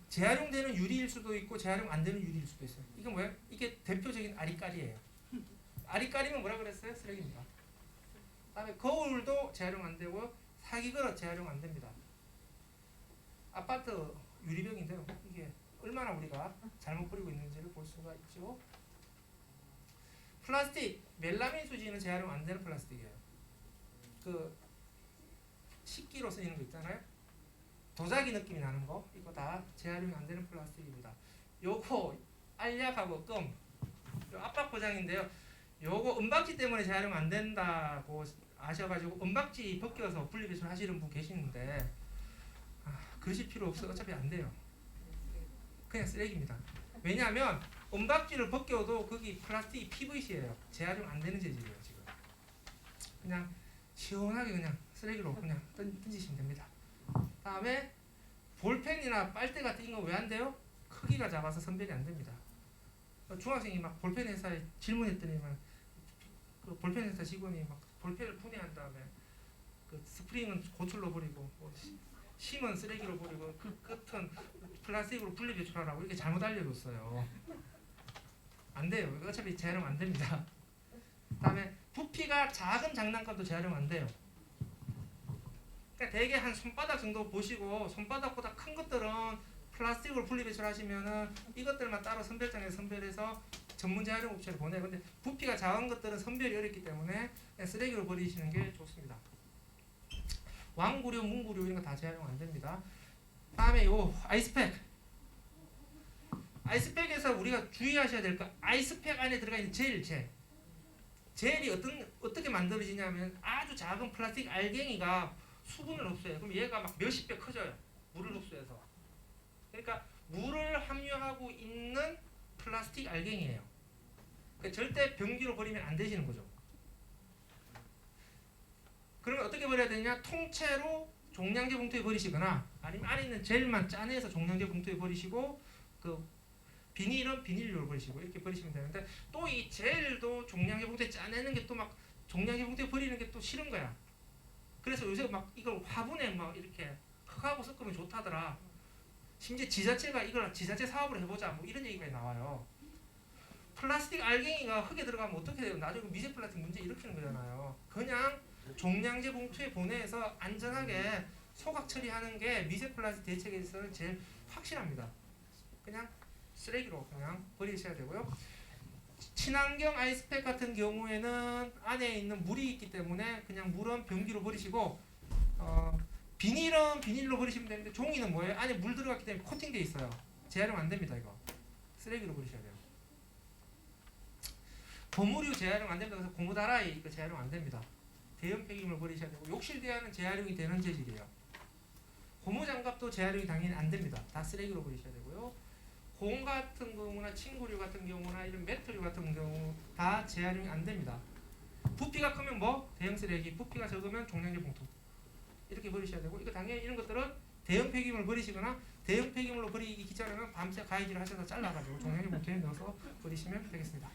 재활용되는 유리일 수도 있고 재활용 안 되는 유리일 수도 있어요. 이게 뭐예요? 이게 대표적인 아리까리예요. 아리까리면 뭐라 그랬어요? 쓰레기입니다. 다음에 거울도 재활용 안 되고 사기그릇 재활용 안 됩니다. 아파트 유리병인데요. 이게 얼마나 우리가 잘못 버리고 있는지를 볼 수가 있죠. 플라스틱, 멜라민 수지는 재활용 안 되는 플라스틱이에요. 그 식기로 쓰이는 거 있잖아요. 도자기 느낌이 나는 거 이거 다 재활용이 안 되는 플라스틱입니다. 요거 알약하고 껌 압박 포장인데요. 요거 은박지 때문에 재활용 안 된다고 아셔가지고 은박지 벗겨서 분리배출 하시는 분 계시는데 그러실 필요 없어요. 어차피 안 돼요. 그냥 쓰레기입니다. 왜냐하면 은박지를 벗겨도 거기 플라스틱이 PVC예요. 재활용 안 되는 재질이에요. 지금 그냥 시원하게 그냥 쓰레기로 그냥 던지시면 됩니다. 다음에 볼펜이나 빨대 같은 거 왜 안 돼요? 크기가 작아서 선별이 안 됩니다. 중학생이 막 볼펜 회사에 질문했더니만 그 볼펜 회사 직원이 막 볼펜을 분해한 다음에 그 스프링은 고철로 버리고 뭐 심은 쓰레기로 버리고 그 끝은 플라스틱으로 분리배출하라고 이렇게 잘못 알려줬어요. 안 돼요. 어차피 재활용 안 됩니다. 다음에 부피가 작은 장난감도 재활용 안 돼요. 그러니까 대개 한 손바닥 정도 보시고 손바닥보다 큰 것들은 플라스틱으로 분리배출하시면은 이것들만 따로 선별장에 선별해서 전문 재활용 업체로 보내요. 근데 부피가 작은 것들은 선별이 어렵기 때문에 그냥 쓰레기로 버리시는 게 좋습니다. 왕구류, 문구류 이런 거 다 재활용 안 됩니다. 다음에 요 아이스팩. 아이스팩에서 우리가 주의하셔야 될 거 아이스팩 안에 들어가 있는 젤이 어떻게 만들어지냐면 아주 작은 플라스틱 알갱이가 수분을 흡수해요. 그럼 얘가 막 몇십 배 커져요. 물을 흡수해서. 그러니까 물을 함유하고 있는 플라스틱 알갱이에요. 그러니까 절대 변기로 버리면 안 되시는 거죠. 그러면 어떻게 버려야 되냐? 통째로 종량제 봉투에 버리시거나 아니면 안에 있는 젤만 짜내서 종량제 봉투에 버리시고 그 비닐은 비닐로 버리시고 이렇게 버리시면 되는데 또 이 젤도 종량제 봉투에 짜내는 게 또 막 종량제 봉투에 버리는 게 또 싫은 거야. 그래서 요새 막 이걸 화분에 막 이렇게 흙하고 섞으면 좋다더라. 심지어 지자체가 이걸 지자체 사업으로 해보자 뭐 이런 얘기가 나와요. 플라스틱 알갱이가 흙에 들어가면 어떻게 돼요? 나중에 미세 플라스틱 문제 일으키는 거잖아요. 그냥 종량제 봉투에 보내서 안전하게 소각 처리하는 게 미세 플라스틱 대책에 있어서는 제일 확실합니다. 그냥 쓰레기로 그냥 버리셔야 되고요. 친환경 아이스팩 같은 경우에는 안에 있는 물이 있기 때문에 그냥 물은 변기로 버리시고 비닐은 비닐로 버리시면 되는데 종이는 뭐예요? 안에 물 들어갔기 때문에 코팅돼 있어요. 재활용 안 됩니다. 이거 쓰레기로 버리셔야 돼요. 고무류 재활용 안 됩니다. 그래서 고무다라이 이거 재활용 안 됩니다. 대형 폐기물 버리셔야 되고 욕실 대야는 재활용이 되는 재질이에요. 고무장갑도 재활용이 당연히 안 됩니다. 다 쓰레기로 버리셔야 되고요. 공 같은 경우나 침구류 같은 경우나 이런 매트류 같은 경우 다 재활용이 안 됩니다. 부피가 크면 뭐 대형 쓰레기, 부피가 적으면 종량제 봉투 이렇게 버리셔야 되고 이거 당연히 이런 것들은 대형 폐기물 버리시거나 대형 폐기물로 버리기 귀찮으면 밤새 가위질을 하셔서 잘라가지고 종량제 봉투에 넣어서 버리시면 되겠습니다.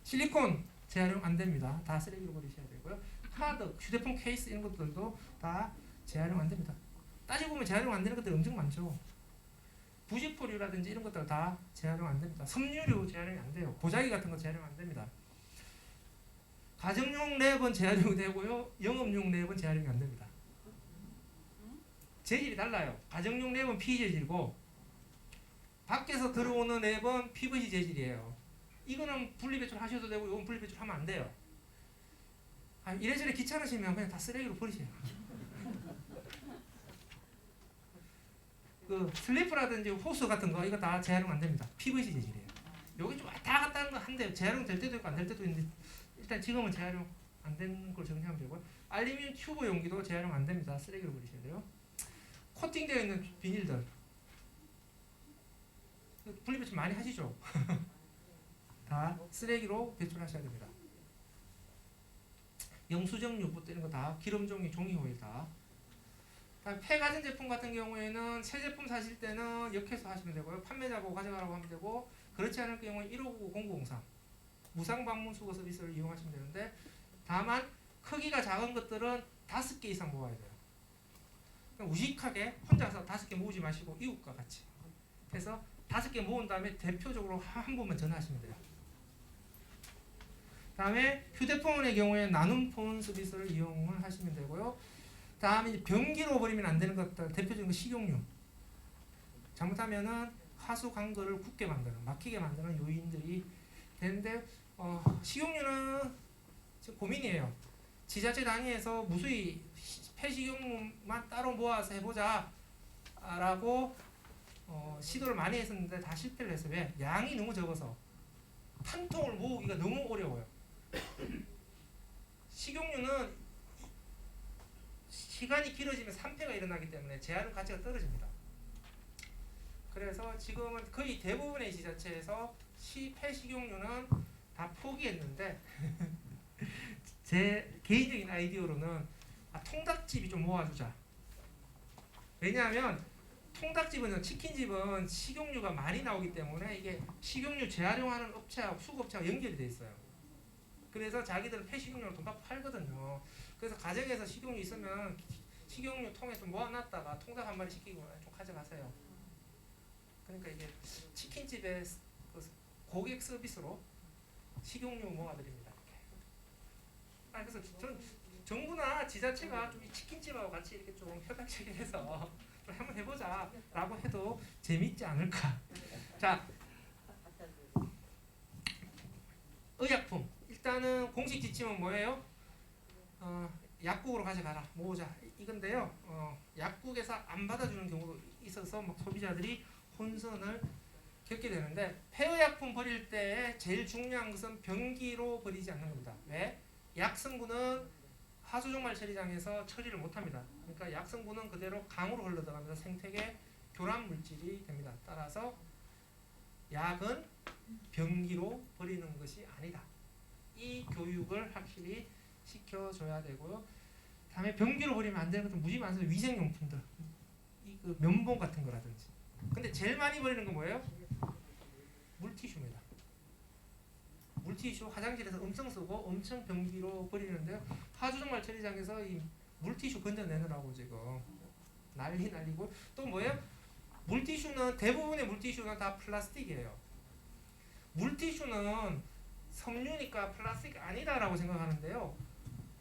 실리콘 재활용 안 됩니다. 다 쓰레기로 버리셔야 되고요. 카드, 휴대폰 케이스 이런 것들도 다 재활용 안 됩니다. 따지고 보면 재활용 안 되는 것들이 엄청 많죠. 부직포류라든지 이런 것들 다 재활용 안 됩니다. 섬유류 재활용이 안 돼요. 보자기 같은 거 재활용 안 됩니다. 가정용 랩은 재활용이 되고요. 영업용 랩은 재활용이 안 됩니다. 재질이 달라요. 가정용 랩은 PE 재질이고 밖에서 들어오는 랩은 PVC 재질이에요. 이거는 분리배출 하셔도 되고 이건 분리배출 하면 안 돼요. 이래저래 귀찮으시면 그냥 다 쓰레기로 버리세요. 그 슬리퍼라든지 호스 같은 거 이거 다 재활용 안 됩니다. PVC 재질이에요. 여기 좀 왔다 갔다 하는 거 한데 재활용 될 때도 있고 안 될 때도 있는데 일단 지금은 재활용 안 되는 걸 정리하면 되고요. 알루미늄 튜브 용기도 재활용 안 됩니다. 쓰레기로 버리셔야 돼요. 코팅되어 있는 비닐들 분리배출 많이 하시죠? 다 쓰레기로 배출하셔야 됩니다. 영수증유부터 이런 거 다 기름종이 종이호일 다. 폐가전 제품 같은 경우에는 새 제품 사실 때는 역해서 하시면 되고요. 판매자고 가져가라고 하면 되고 그렇지 않을 경우에 1599-0903 무상방문 수거 서비스를 이용하시면 되는데 다만 크기가 작은 것들은 5개 이상 모아야 돼요. 그냥 우직하게 혼자서 5개 모으지 마시고 이웃과 같이 해서 5개 모은 다음에 대표적으로 한 분만 전화하시면 돼요. 다음에 휴대폰의 경우에 나눔 폰 서비스를 이용을 하시면 되고요. 다음에 이제 변기로 버리면 안 되는 것들 대표적인 거 식용유. 잘못하면은 하수 관거를 굳게 만드는, 막히게 만드는 요인들이 되는데 식용유는 지금 고민이에요. 지자체 단위에서 무수히 폐식용유만 따로 모아서 해보자 라고 시도를 많이 했었는데 다 실패를 했어요. 왜? 양이 너무 적어서 한 통을 모으기가 너무 어려워요. 식용유는 시간이 길어지면 산패가 일어나기 때문에 재활용 가치가 떨어집니다. 그래서 지금은 거의 대부분의 지자체에서 폐식용유는 다 포기했는데 제 개인적인 아이디어로는 통닭집이 좀 모아주자. 왜냐하면 통닭집은 치킨집은 식용유가 많이 나오기 때문에 이게 식용유 재활용하는 업체하고 수급업체가 연결이 돼 있어요. 그래서 자기들은 폐식용유를 돈 받고 팔거든요. 그래서 가정에서 식용유 있으면 식용유 통에 좀 모아놨다가 통닭 한 마리 시키고 좀 가져가세요. 그러니까 이게 치킨집의 그 고객 서비스로 식용유 모아드립니다. 그래서 전 정부나 지자체가 좀 이 치킨집하고 같이 이렇게 좀 협약 체결해서 좀 한번 해보자라고 해도 재밌지 않을까. 자, 의약품. 일단은 공식 지침은 뭐예요? 약국으로 가져가라, 모으자 이건데요. 약국에서 안 받아주는 경우도 있어서 막 소비자들이 혼선을 겪게 되는데 폐의약품 버릴 때 제일 중요한 것은 변기로 버리지 않는 겁니다. 왜? 약성분은 하수종말 처리장에서 처리를 못합니다. 그러니까 약성분은 그대로 강으로 흘러들어가면서 생태계 교란 물질이 됩니다. 따라서 약은 변기로 버리는 것이 아니다. 이 교육을 확실히 시켜줘야 되고요. 다음에 변기로 버리면 안 되는 것도 무지 많습니다. 위생용품들, 그 면봉 같은 거라든지. 근데 제일 많이 버리는 건 뭐예요? 물티슈입니다. 물티슈 화장실에서 엄청 쓰고 엄청 변기로 버리는데요. 하수종말 처리장에서 이 물티슈 건져내느라고 지금 난리 날리고 또 뭐예요? 물티슈는 대부분의 물티슈는 다 플라스틱이에요. 물티슈는 섬유니까 플라스틱 아니다라고 생각하는데요.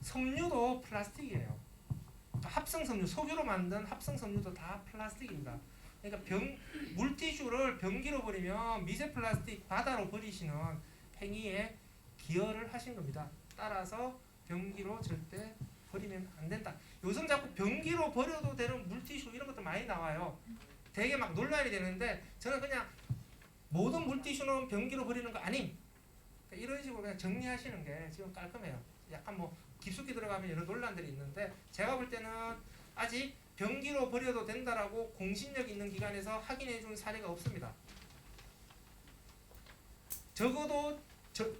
섬유도 플라스틱이에요. 합성 섬유, 석유로 만든 합성 섬유도 다 플라스틱입니다. 그러니까 물티슈를 변기로 버리면 미세 플라스틱 바다로 버리시는 행위에 기여를 하신 겁니다. 따라서 변기로 절대 버리면 안 된다. 요즘 자꾸 변기로 버려도 되는 물티슈 이런 것도 많이 나와요. 되게 막 논란이 되는데 저는 그냥 모든 물티슈는 변기로 버리는 거 아님. 그러니까 이런 식으로 그냥 정리하시는 게 지금 깔끔해요. 약간 뭐 깊숙이 들어가면 여러 논란들이 있는데 제가 볼 때는 아직 변기로 버려도 된다라고 공신력 있는 기관에서 확인해 준 사례가 없습니다. 적어도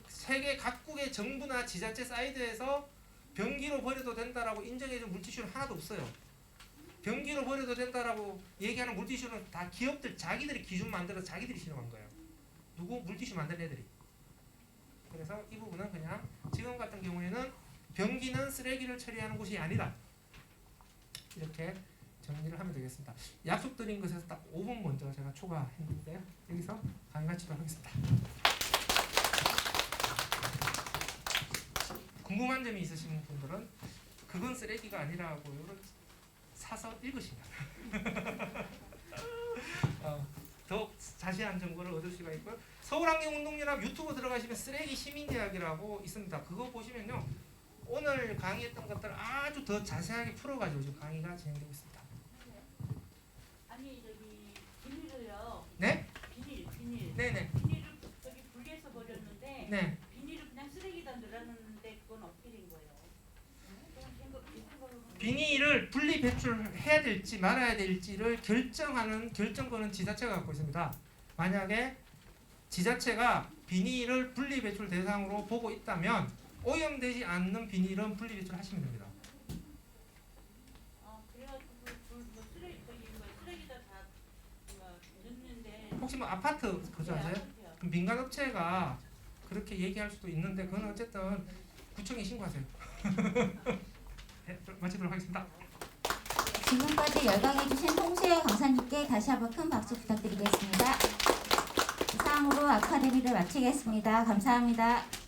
세계 각국의 정부나 지자체 사이트에서 변기로 버려도 된다라고 인정해 준 물티슈는 하나도 없어요. 변기로 버려도 된다라고 얘기하는 물티슈는 다 기업들 자기들이 기준 만들어서 자기들이 실험한 거예요. 누구? 물티슈 만든 애들이. 그래서 이 부분은 그냥 지금 같은 경우에는 변기는 쓰레기를 처리하는 곳이 아니다. 이렇게 정리를 하면 되겠습니다. 약속드린 것에서 딱 5분 먼저 제가 초과했는데요. 여기서 강의 마치도록 하겠습니다. 궁금한 점이 있으신 분들은 그건 쓰레기가 아니라고 이런 사서 읽으시면 더 자세한 정보를 얻을 수가 있고요. 서울환경운동연합 유튜브 들어가시면 쓰레기 시민대학이라고 있습니다. 그거 보시면요. 오늘 강의했던 것들 아주 더 자세하게 풀어가지고 지금 강의가 진행되고 있습니다. 아니 저기 비닐을요. 네? 비닐. 네네. 비닐을 저기 분리해서 버렸는데 네. 비닐을 그냥 쓰레기다 넣었는데 그건 어떻게 된 거예요? 비닐을 분리 배출해야 될지 말아야 될지를 결정하는 결정권은 지자체가 갖고 있습니다. 만약에 지자체가 비닐을 분리 배출 대상으로 보고 있다면 오염되지 않는 비닐은 분리 배출하시면 됩니다. 그래가지고 뭐 쓰레기다 다 넣는데 혹시 뭐 아파트 그죠 아세요? 그럼 민간 업체가 그렇게 얘기할 수도 있는데 그건 어쨌든 구청에 신고하세요. 네, 마치도록 하겠습니다. 지금까지 열강해주신 홍수열 강사님께 다시 한번 큰 박수 부탁드리겠습니다. 이상으로 아카데미를 마치겠습니다. 감사합니다.